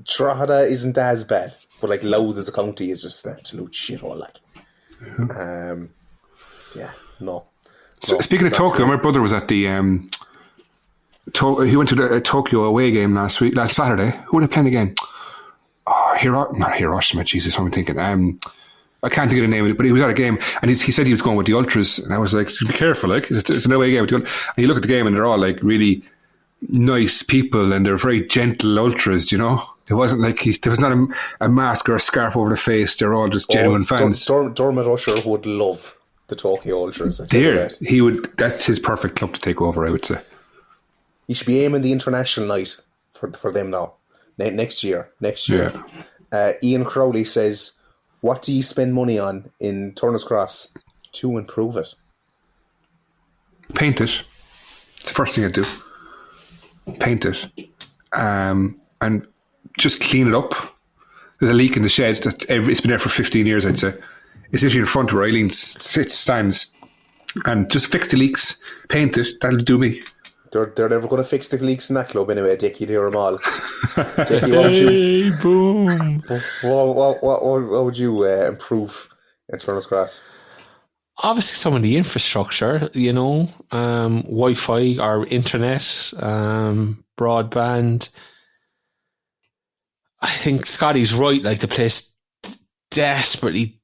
Speaker 3: Drogheda isn't as bad, but like Louth as a county is just an absolute shithole. Like, no.
Speaker 5: Speaking of Tokyo, my brother was at the. He went to the Tokyo away game last Saturday. Who were they playing again? Oh, not Hiroshima. Jesus, what am I thinking? I can't think of the name of it, but he was at a game, and he said he was going with the Ultras, and I was like, be careful, like it's an away game. And you look at the game, and they're all like really nice people, and they're very gentle Ultras. It wasn't like there was not a mask or a scarf over the face. They're all just genuine fans.
Speaker 3: Dermot Usher would love the Tokyo Ultras.
Speaker 5: He would. That's his perfect club to take over, I would say.
Speaker 3: He should be aiming the international night for them now. Next year. Yeah. Ian Crowley says, what do you spend money on in Turner's Cross to improve it?
Speaker 5: Paint it. It's the first thing I do. Paint it. And just clean it up. There's a leak in the shed. It's been there for 15 years, I'd say. It's literally in front where Eileen stands. And just fix the leaks. Paint it. That'll do me.
Speaker 3: They're never going to fix the leaks in that club anyway, Dick. You'd hear them all.
Speaker 4: Hey, boom.
Speaker 3: What would you improve in Turner's Cross?
Speaker 4: Obviously, some of the infrastructure, Wi-Fi or internet, broadband. I think Scotty's right. Like the place desperately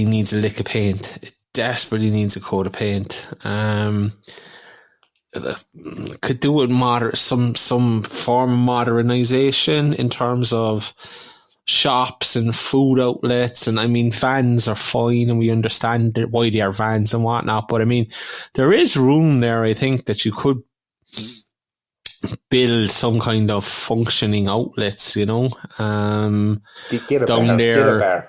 Speaker 4: needs a lick of paint. It desperately needs a coat of paint. Could do with some form of modernization in terms of shops and food outlets, and I mean vans are fine and we understand why they are vans and whatnot, but I mean there is room there. I think that you could build some kind of functioning outlets,
Speaker 3: get a
Speaker 4: down
Speaker 3: bar.
Speaker 4: there.
Speaker 3: Get a bar.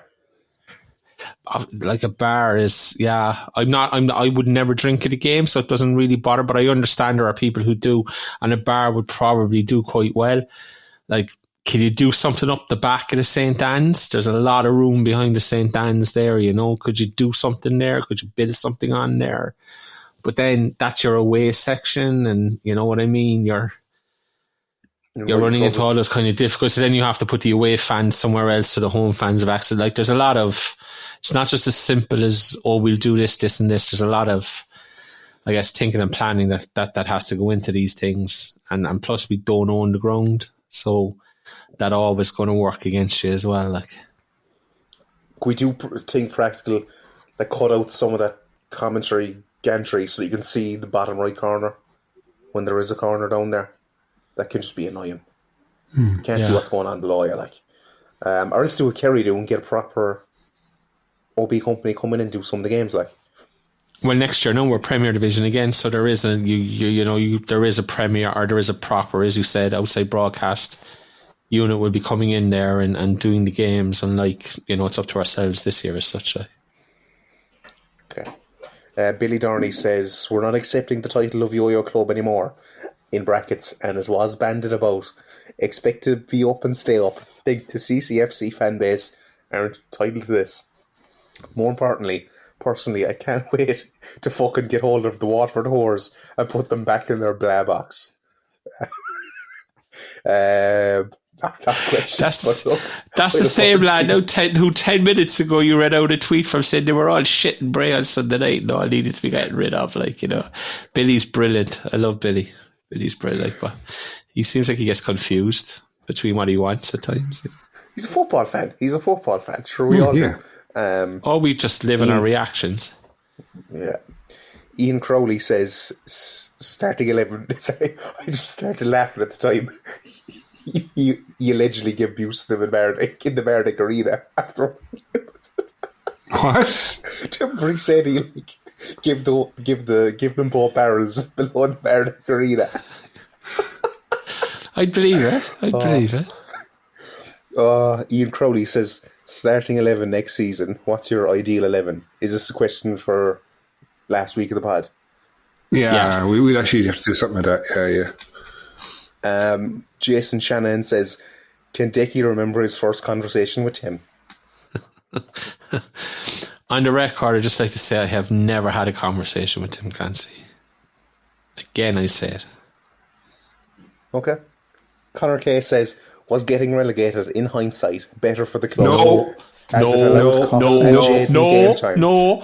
Speaker 4: Like a bar is, I would never drink at a game, so it doesn't really bother, but I understand there are people who do, and a bar would probably do quite well. Like, can you do something up the back of the St. Anne's? There's a lot of room behind the St. Anne's there, Could you do something there? Could you build something on there? But then that's your away section, and you know what I mean? You're running into all those kind of difficulties. So then you have to put the away fans somewhere else so the home fans have access. Like, there's a lot of... It's not just as simple as, we'll do this, and this. There's a lot of, I guess, thinking and planning that has to go into these things. And plus, we don't own the ground. So that always going to work against you as well. Like,
Speaker 3: we do think practical, like cut out some of that commentary gantry so you can see the bottom right corner when there is a corner down there. That can just be annoying. You can't see what's going on below you, like. Or else do what Kerry do and get a proper OB company come in and do some of the games, like.
Speaker 4: Well, next year, no, we're Premier Division again, so there is there is a Premier, or there is a proper, as you said, outside broadcast unit will be coming in there and doing the games, and it's up to ourselves this year as such. Like.
Speaker 3: Okay. Billy Darney says, we're not accepting the title of Yo-Yo Club anymore, in brackets, and it was banded about. Expect to be up and stay up. Think the CCFC fan base are entitled to this. More importantly, personally, I can't wait to fucking get hold of the Watford whores and put them back in their blah box.
Speaker 4: That's the same lad who 10 minutes ago you read out a tweet from saying they were all shit and Bray on Sunday night. No, I needed to be getting rid of. Billy's brilliant. I love Billy. Billy's brilliant, but he seems like he gets confused between what he wants at times.
Speaker 3: He's a football fan. Sure, we all do.
Speaker 4: We just live in our reactions.
Speaker 3: Yeah. Ian Crowley says, starting 11. Sorry, I just started laughing at the time. You allegedly give abuse to them in the Majestic Arena after.
Speaker 5: What?
Speaker 3: Remember he said he give them both barrels below the Majestic Arena.
Speaker 4: I'd believe it.
Speaker 3: Ian Crowley says, starting 11 next season, what's your ideal 11? Is this a question for last week of the pod?
Speaker 5: Yeah. We'd actually have to do something like that. Yeah.
Speaker 3: Jason Shannon says, can Decky remember his first conversation with Tim?
Speaker 4: On the record, I'd just like to say I have never had a conversation with Tim Clancy. Again, I say it.
Speaker 3: Okay. Connor Kay says, was getting relegated in hindsight better for the club?
Speaker 4: No.
Speaker 3: The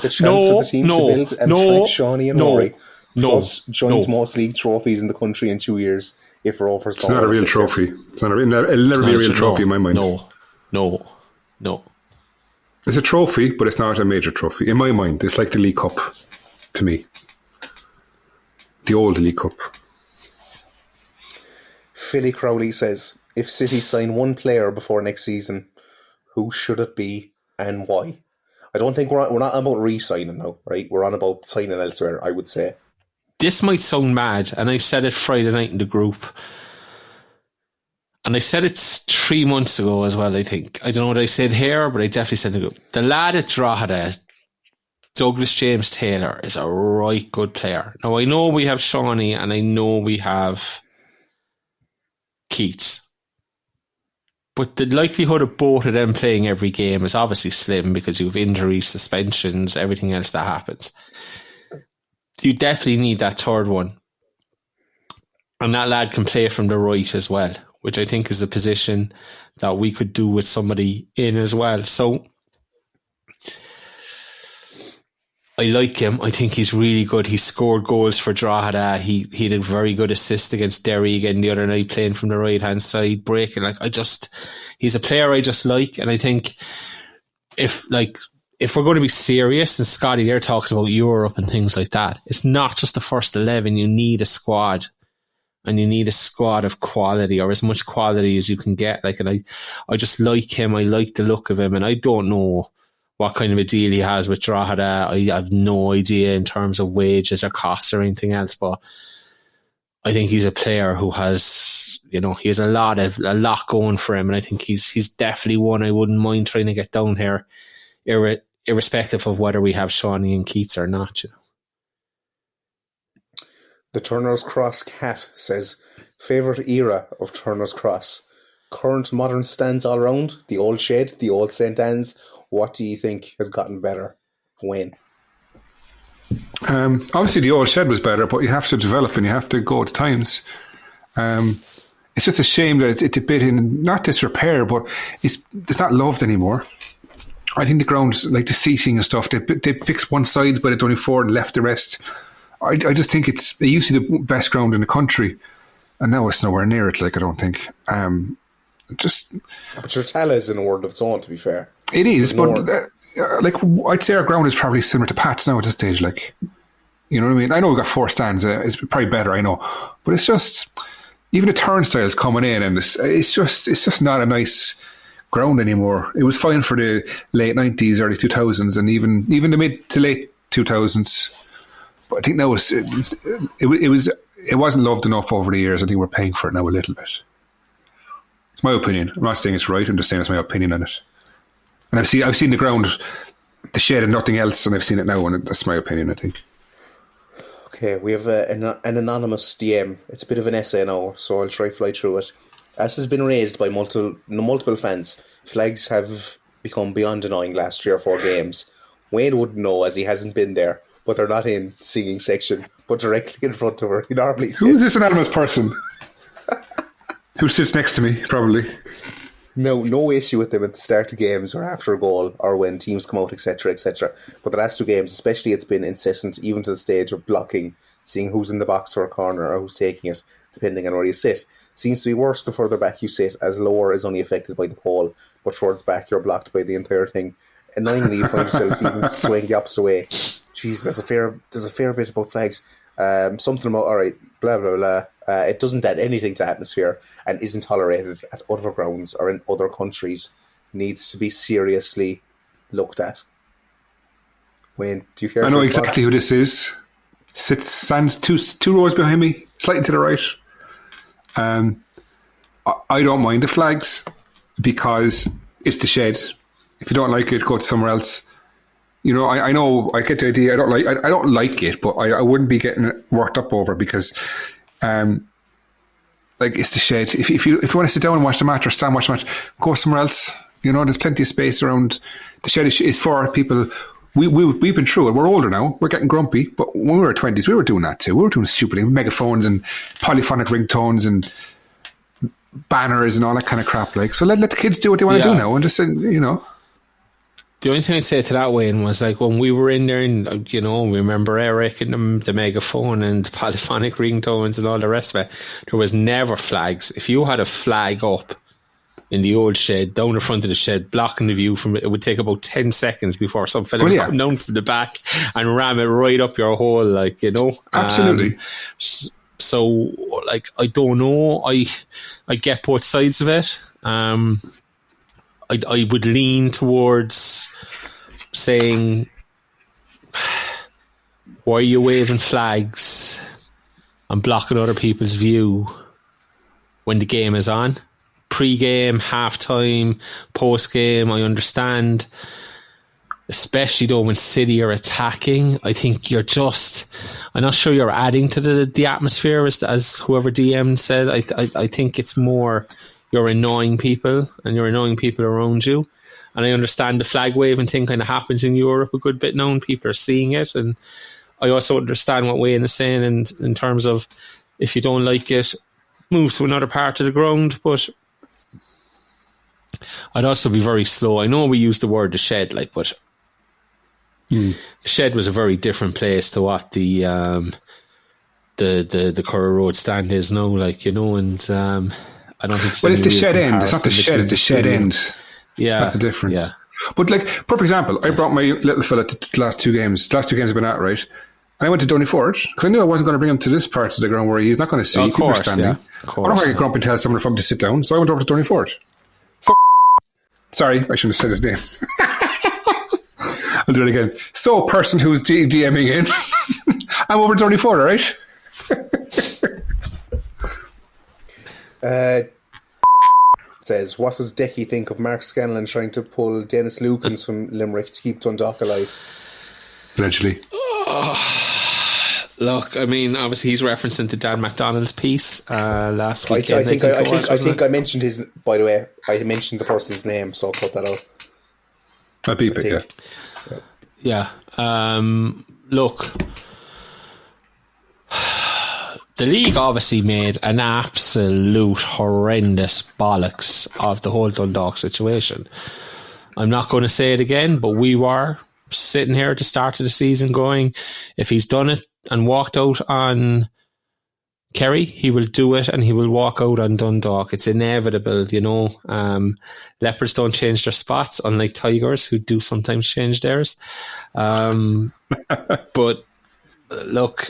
Speaker 3: chance for the team to build and track Shawnee and Rory. Plus joint most league trophies in the country in 2 years. If we're over,
Speaker 5: it's not a real trophy. It'll never be a real trophy in my mind.
Speaker 4: No.
Speaker 5: It's a trophy, but it's not a major trophy in my mind. It's like the League Cup to me. The old League Cup.
Speaker 3: Philly Crowley says, if City sign one player before next season, who should it be and why? I don't think we're not about re-signing now, right? We're on about signing elsewhere, I would say.
Speaker 4: This might sound mad, and I said it Friday night in the group. And I said it 3 months ago as well, I think. I don't know what I said here, but I definitely said in the group. The lad at Drogheda, Douglas James Taylor, is a right good player. Now, I know we have Shawnee, and I know we have Keats. But the likelihood of both of them playing every game is obviously slim because you have injuries, suspensions, everything else that happens. You definitely need that third one. And that lad can play from the right as well, which I think is a position that we could do with somebody in as well. So I like him. I think he's really good. He scored goals for Drogheda. He had a very good assist against Derry again the other night, playing from the right hand side, breaking. He's a player I just like, and I think if we're going to be serious, and Scotty there talks about Europe and things like that, it's not just the first 11. You need a squad, and you need a squad of quality, or as much quality as you can get. And I just like him. I like the look of him, and I don't know what kind of a deal he has with Drogheda. I have no idea in terms of wages or costs or anything else, but I think he's a player who has, he has a lot going for him, and I think he's definitely one I wouldn't mind trying to get down here, irrespective of whether we have Shawnee and Keats or not.
Speaker 3: The Turner's Cross Cat says, favourite era of Turner's Cross? Current modern stands all around, the old shed, the old St. Anne's. What do you think has gotten better? When?
Speaker 5: Obviously the old shed was better, but you have to develop and you have to go with the times. It's just a shame that it's a bit in, not disrepair, but it's not loved anymore. I think the ground, like the seating and stuff, they fixed one side, but it's only 4 and left the rest. I just think it used to be the best ground in the country, and now it's nowhere near it, I don't think. just...
Speaker 3: But your Tala is in a world of its own, to be fair.
Speaker 5: It is, but like I'd say our ground is probably similar to Pat's now at this stage. Like, you know what I mean? I know we've got 4 stands. It's probably better, I know. But it's just... Even the turnstiles coming in, and it's just not a nice ground anymore. It was fine for the late 90s, early 2000s, and even the mid to late 2000s. But I think now it wasn't loved enough over the years. I think we're paying for it now a little bit. It's my opinion. I'm not saying it's right. I'm just saying it's my opinion on it. And I've seen the ground, the shed, and nothing else, and I've seen it now, and that's my opinion, I think.
Speaker 3: Okay, we have an anonymous DM. It's a bit of an essay now, so I'll try fly through it. As has been raised by multiple fans, flags have become beyond annoying last 3 or 4 games. Wayne wouldn't know as he hasn't been there, but they're not in singing section, but directly in front of her. He normally sits.
Speaker 5: Who's this anonymous person? Who sits next to me, probably.
Speaker 3: No issue with them at the start of games or after a goal or when teams come out, etc., etc. But the last 2 games, especially, it's been incessant, even to the stage of blocking, seeing who's in the box for a corner or who's taking it, depending on where you sit. Seems to be worse the further back you sit, as lower is only affected by the pole, but towards back you're blocked by the entire thing. Annoyingly, you find yourself even swaying the opposite way. Jeez, there's a fair bit about flags. Something about, alright, blah, blah, blah. It doesn't add anything to atmosphere and isn't tolerated at other grounds or in other countries. Needs to be seriously looked at. Wayne, do you hear?
Speaker 5: I know exactly who this is. Stands two rows behind me, slightly to the right. I don't mind the flags because it's the shed. If you don't like it, go to somewhere else. You know, I know, I get the idea. I don't like it, but I wouldn't be getting worked up over it because, like, it's the shed. If you want to sit down and watch the match or stand and watch the match, go somewhere else. You know, there's plenty of space around. The shed is for people. We've been through it. We're older now. We're getting grumpy. But when we were 20s, we were doing that too. We were doing stupid things, megaphones and polyphonic ringtones and banners and all that kind of crap. Like, so let the kids do what they want to do now, and just, you know.
Speaker 4: The only thing I'd say to that, Wayne, was like when we were in there, and you know, we remember Eric and the megaphone and the polyphonic ringtones and all the rest of it. There was never flags. If you had a flag up in the old shed, down the front of the shed, blocking the view from it, it would take about 10 seconds before some fella would come down from the back and ram it right up your hole, like, you know.
Speaker 5: Absolutely.
Speaker 4: So, like, I don't know. I get both sides of it. I would lean towards saying, why are you waving flags and blocking other people's view when the game is on? Pre-game, half-time, post-game, I understand. Especially though when City are attacking, I think I'm not sure you're adding to the atmosphere as whoever DM says. I think it's more you're annoying people and you're annoying people around you. And I understand the flag waving thing kind of happens in Europe a good bit now and people are seeing it. And I also understand what Wayne is saying in terms of if you don't like it, move to another part of the ground. But I'd also be very slow. I know we use the word the shed, like, but the shed was a very different place to what the Curra Road stand is now, like, you know, and I don't think.
Speaker 5: Well, it's the shed end. It's not the shed. It's the shed end.
Speaker 4: Yeah,
Speaker 5: that's the difference.
Speaker 4: Yeah.
Speaker 5: But like, perfect example. I brought my little fella to the last 2 games. Last 2 games have been out, right? And I went to Downeyford because I knew I wasn't going to bring him to this part of the ground where he's not going to see.
Speaker 4: Of course, yeah.
Speaker 5: I don't want to get grumpy and tell someone from to sit down. So I went over to Downeyford. So, sorry, I shouldn't have said his name. I'll do it again. So, person who's DMing in, I'm over to Downeyford, all right?
Speaker 3: Says, what does Decky think of Mark Scanlon trying to pull Dennis Lukens from Limerick to keep Dundalk alive?
Speaker 5: Allegedly.
Speaker 4: Look, I mean, obviously he's referencing to Dan McDonald's piece last week.
Speaker 3: I think I mentioned his. By the way, I mentioned the person's name, so I'll cut that out.
Speaker 5: I'll beep it.
Speaker 4: Yeah. Look. The league obviously made an absolute horrendous bollocks of the whole Dundalk situation. I'm not going to say it again, but we were sitting here at the start of the season going, if he's done it and walked out on Kerry, he will do it and he will walk out on Dundalk. It's inevitable, you know. Leopards don't change their spots, unlike tigers, who do sometimes change theirs. But look,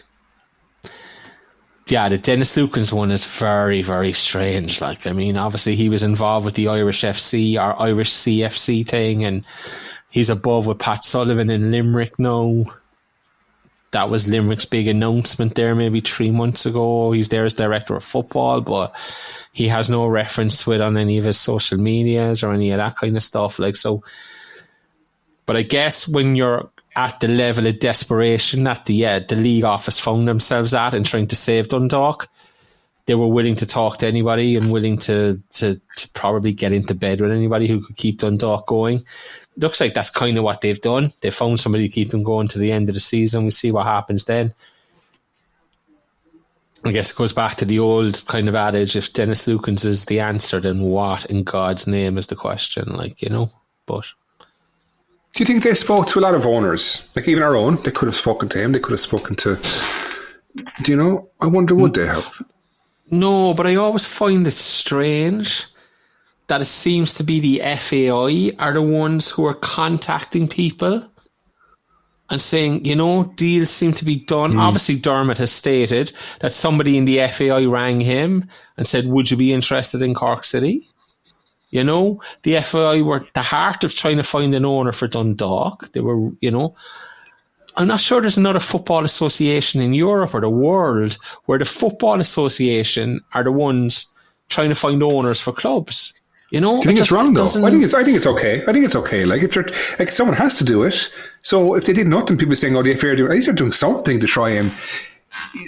Speaker 4: yeah, the Dennis Lukens one is very, very strange. Like, I mean, obviously he was involved with the Irish FC or Irish CFC thing, and he's above with Pat Sullivan in Limerick now. That was Limerick's big announcement there maybe 3 months ago. He's there as director of football, but he has no reference to it on any of his social medias or any of that kind of stuff. Like, so, but I guess when you're at the level of desperation that the league office found themselves at in trying to save Dundalk, they were willing to talk to anybody and willing to probably get into bed with anybody who could keep Dundalk going. Looks like that's kind of what they've done. They found somebody to keep them going to the end of the season. We see what happens then. I guess it goes back to the old kind of adage, if Dennis Lukens is the answer, then what in God's name is the question? Like, you know, but...
Speaker 5: Do you think they spoke to a lot of owners? Like even our own, they could have spoken to him, they could have spoken to... Do you know? I wonder, would they have?
Speaker 4: No, but I always find it strange that it seems to be the FAI are the ones who are contacting people and saying, you know, deals seem to be done. Obviously, Dermot has stated that somebody in the FAI rang him and said, would you be interested in Cork City? You know, the FAI were the heart of trying to find an owner for Dundalk. They were, you know... I'm not sure there's another football association in Europe or the world where the football association are the ones trying to find owners for clubs. You know,
Speaker 5: do you think it's wrong though? I think it's okay. I think it's okay. Like if you're, like someone has to do it. So if they did nothing, people are saying, "Oh, the FA are doing." At least they're doing something to try and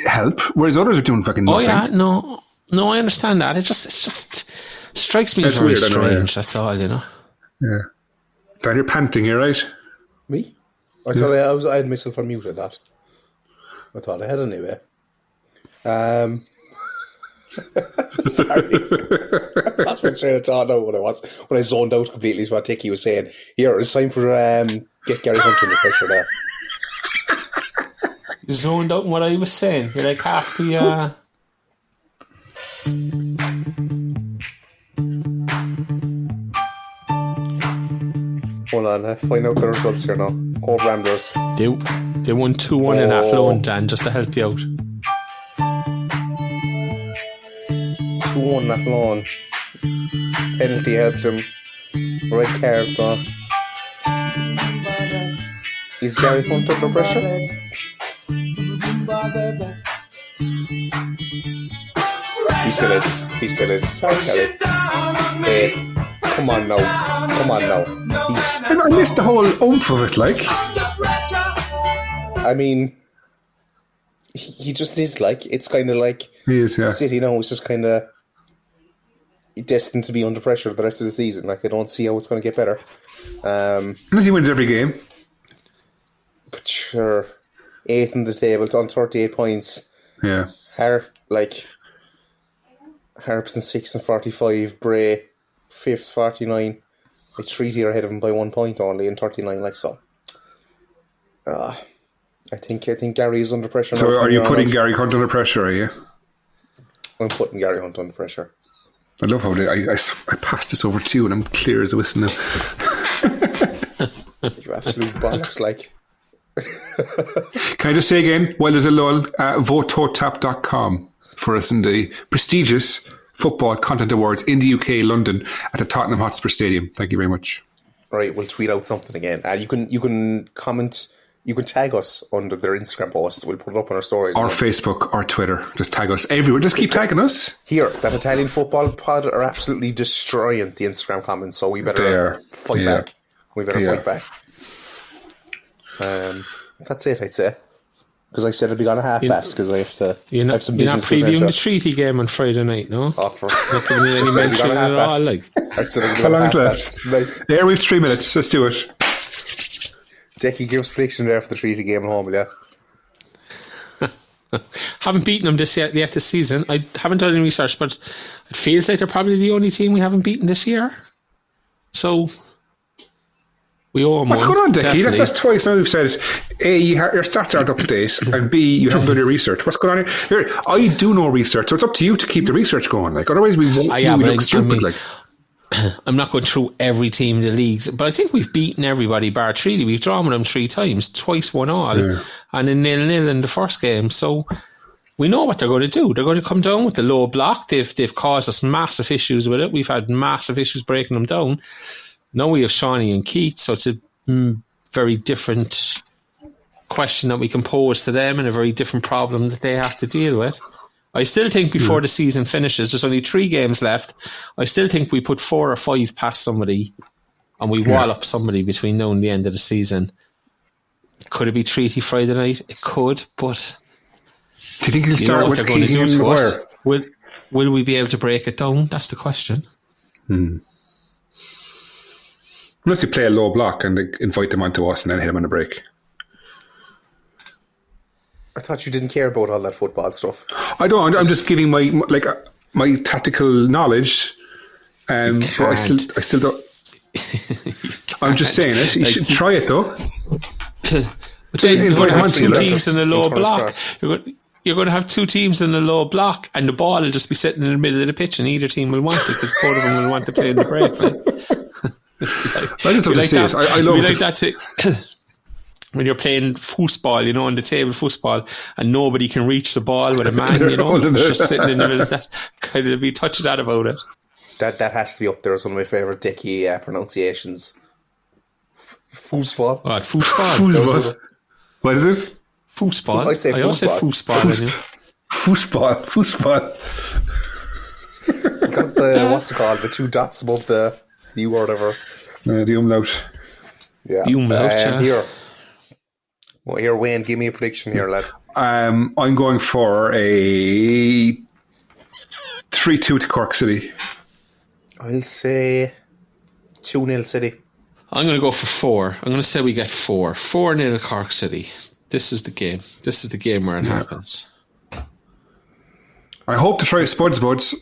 Speaker 5: help. Whereas others are doing fucking nothing.
Speaker 4: Oh yeah, no, I understand that. It just strikes me as very strange. That's all, you know.
Speaker 5: Yeah, Dan, you're panting here, right?
Speaker 3: Me? I thought I had myself on mute. I thought I had anyway. Sorry. That's my train of thought now when I zoned out completely is what Tiki was saying. Here, it's time for get Gary Hunt under pressure there.
Speaker 4: You zoned out in what I was saying. You're like half the
Speaker 3: Hold on, I have to find out the results here now. Hove Ramblers.
Speaker 4: They won 2-1 in Athlone, Dan, just to help you out.
Speaker 3: 2-1 Athlone. Penalty helped him. Red card though. Is Gary Hunt under pressure? He still is. Sorry, Kelly. Come on now.
Speaker 5: I missed the whole oomph of it, like.
Speaker 3: I mean, he just is like, it's kind of like
Speaker 5: he is, yeah.
Speaker 3: City now is just kind of destined to be under pressure the rest of the season. Like, I don't see how it's going to get better.
Speaker 5: Unless he wins every game.
Speaker 3: But sure, 8th in the table on 38 points.
Speaker 5: Yeah.
Speaker 3: Harps in 6th and 45. Bray 5th, 49. Like Treaty are ahead of him by 1 point only in 39. Like so. I think Gary is under pressure.
Speaker 5: So are you putting Gary Hunt under pressure? Are you?
Speaker 3: I'm putting Gary Hunt under pressure.
Speaker 5: I love how I passed this over to you and I'm clear as a whistle now.
Speaker 3: You absolute bollocks, like.
Speaker 5: Can I just say again, while there's a lull, vote TOTAP.com for us in the prestigious Football Content Awards in the UK, London, at the Tottenham Hotspur Stadium. Thank you very much.
Speaker 3: Right, we'll tweet out something again. And you can comment, you can tag us under their Instagram post. We'll put it up on our stories.
Speaker 5: Or Facebook or Twitter. Just tag us everywhere. Just keep tagging us.
Speaker 3: Here, that Italian football pod are absolutely destroying the Instagram comments, so we better fight back. We better fight back. That's it, I'd say. Because I said I'd be gone a half-fast because I have to.
Speaker 4: You're not previewing the Treaty game on Friday night, no?
Speaker 3: Oh, for
Speaker 4: not giving me any mention at all, like.
Speaker 3: How
Speaker 5: long is left? There, we've 3 minutes. Let's do it.
Speaker 3: Decky, give us a prediction there for the Treaty game at home, will you?
Speaker 4: Haven't beaten them yet this season. I haven't done any research, but it feels like they're probably the only team we haven't beaten this year. So We owe him
Speaker 5: What's
Speaker 4: one,
Speaker 5: going on, Dickie?
Speaker 4: definitely.
Speaker 5: That's twice now we've said, A, your stats aren't up to date, and B, you haven't done your research. What's going on here? I do no research, so it's up to you to keep the research going. Like, otherwise we won't we look stupid. Like,
Speaker 4: I'm not going through every team in the leagues, but I think we've beaten everybody bar Treaty. We've drawn with them 3 times, twice 1-1, and then 0-0 in the first game. So we know what they're going to do. They're going to come down with the low block. They've caused us massive issues with it. We've had massive issues breaking them down. Now we have Shawnee and Keith, so it's a very different question that we can pose to them and a very different problem that they have to deal with. I still think before the season finishes, there's only 3 games left. I still think we put 4 or 5 past somebody and we wall up somebody between now and the end of the season. Could it be Treaty Friday night? It could, but
Speaker 5: do you think he'll start with
Speaker 4: what they're going to do
Speaker 5: Keegan
Speaker 4: to us?
Speaker 5: Maguire?
Speaker 4: Will we be able to break it down? That's the question.
Speaker 5: Unless you play a low block and invite them onto us and then hit them on the break.
Speaker 3: I thought you didn't care about all that football stuff.
Speaker 5: I don't. I'm just giving my tactical knowledge, but I still don't. I'm just saying it. You should try it though.
Speaker 4: But then you're going to have 2 teams in a low block. You're going to have 2 teams in a low block, and the ball will just be sitting in the middle of the pitch, and either team will want it because both of them will want to play in the break.
Speaker 5: I just have to say it. I love it.
Speaker 4: Like that when you're playing foosball, on the table foosball, and nobody can reach the ball with a man, it's just sitting in the middle of that. Kind of be touching that about it.
Speaker 3: That has to be up there as one of my favourite Dickie pronunciations. Foosball.
Speaker 4: What, foosball?
Speaker 5: What is it?
Speaker 4: Foosball.
Speaker 3: I'd say
Speaker 4: I always say foosball.
Speaker 5: Foosball.
Speaker 3: Got the, what's it called? The 2 dots above the U or whatever.
Speaker 5: The umlaut.
Speaker 3: Yeah.
Speaker 4: The umlaut,
Speaker 3: Here, Wayne, give me a prediction here, lad.
Speaker 5: I'm going for a 3-2 to Cork City.
Speaker 3: I'll say 2-0 City.
Speaker 4: I'm going to go for 4. I'm going to say we get 4. 4-0 Cork City. This is the game. This is the game where it happens.
Speaker 5: I hope to try Spuds Buds,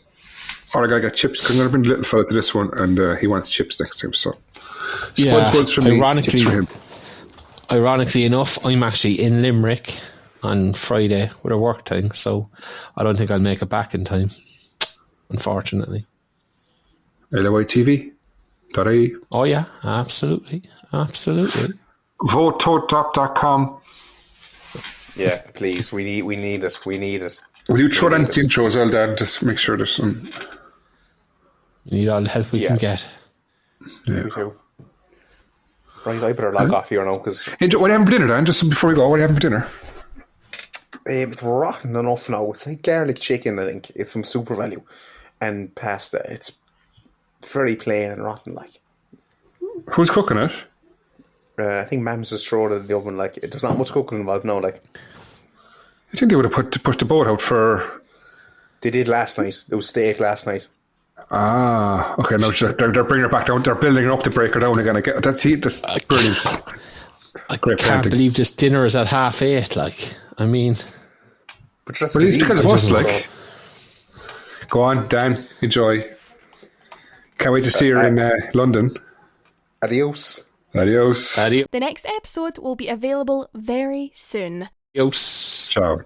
Speaker 5: or I got to get chips, because I'm going to bring the little fella to this one, and he wants chips next time. So Spuds Buds for me, chips for him.
Speaker 4: Ironically enough, I'm actually in Limerick on Friday with a work thing, so I don't think I'll make it back in time, unfortunately.
Speaker 5: LOITV.ie.
Speaker 4: Oh yeah, absolutely.
Speaker 5: Vote TOTAP.com.
Speaker 3: Yeah, please, we need it.
Speaker 5: Will you throw down the intro as well, Dan? Just make sure there's some.
Speaker 4: We need all the help we can get.
Speaker 3: Yeah. Me too. Right, I better log off here now because.
Speaker 5: What are you having for dinner, Dan? Just before we go, what are you having for dinner?
Speaker 3: It's rotten enough now. It's like garlic chicken, I think. It's from Super Value. And pasta. It's very plain and rotten, like.
Speaker 5: Who's cooking it?
Speaker 3: I think Mam's just thrown it in the oven. Like, there's not much cooking involved now. Like,
Speaker 5: I think they would have pushed the boat out for.
Speaker 3: They did last night. There was steak last night.
Speaker 5: Ah, okay. No, they're bringing her back down. They're building her up to break her down again. That's brilliant.
Speaker 4: I can't believe this dinner is at 8:30. Like, I mean,
Speaker 3: but it's
Speaker 5: because of us. Like, go on, Dan. Enjoy. Can't wait to see her in London.
Speaker 3: Adios.
Speaker 2: The next episode will be available very soon.
Speaker 4: Adios.
Speaker 5: Ciao.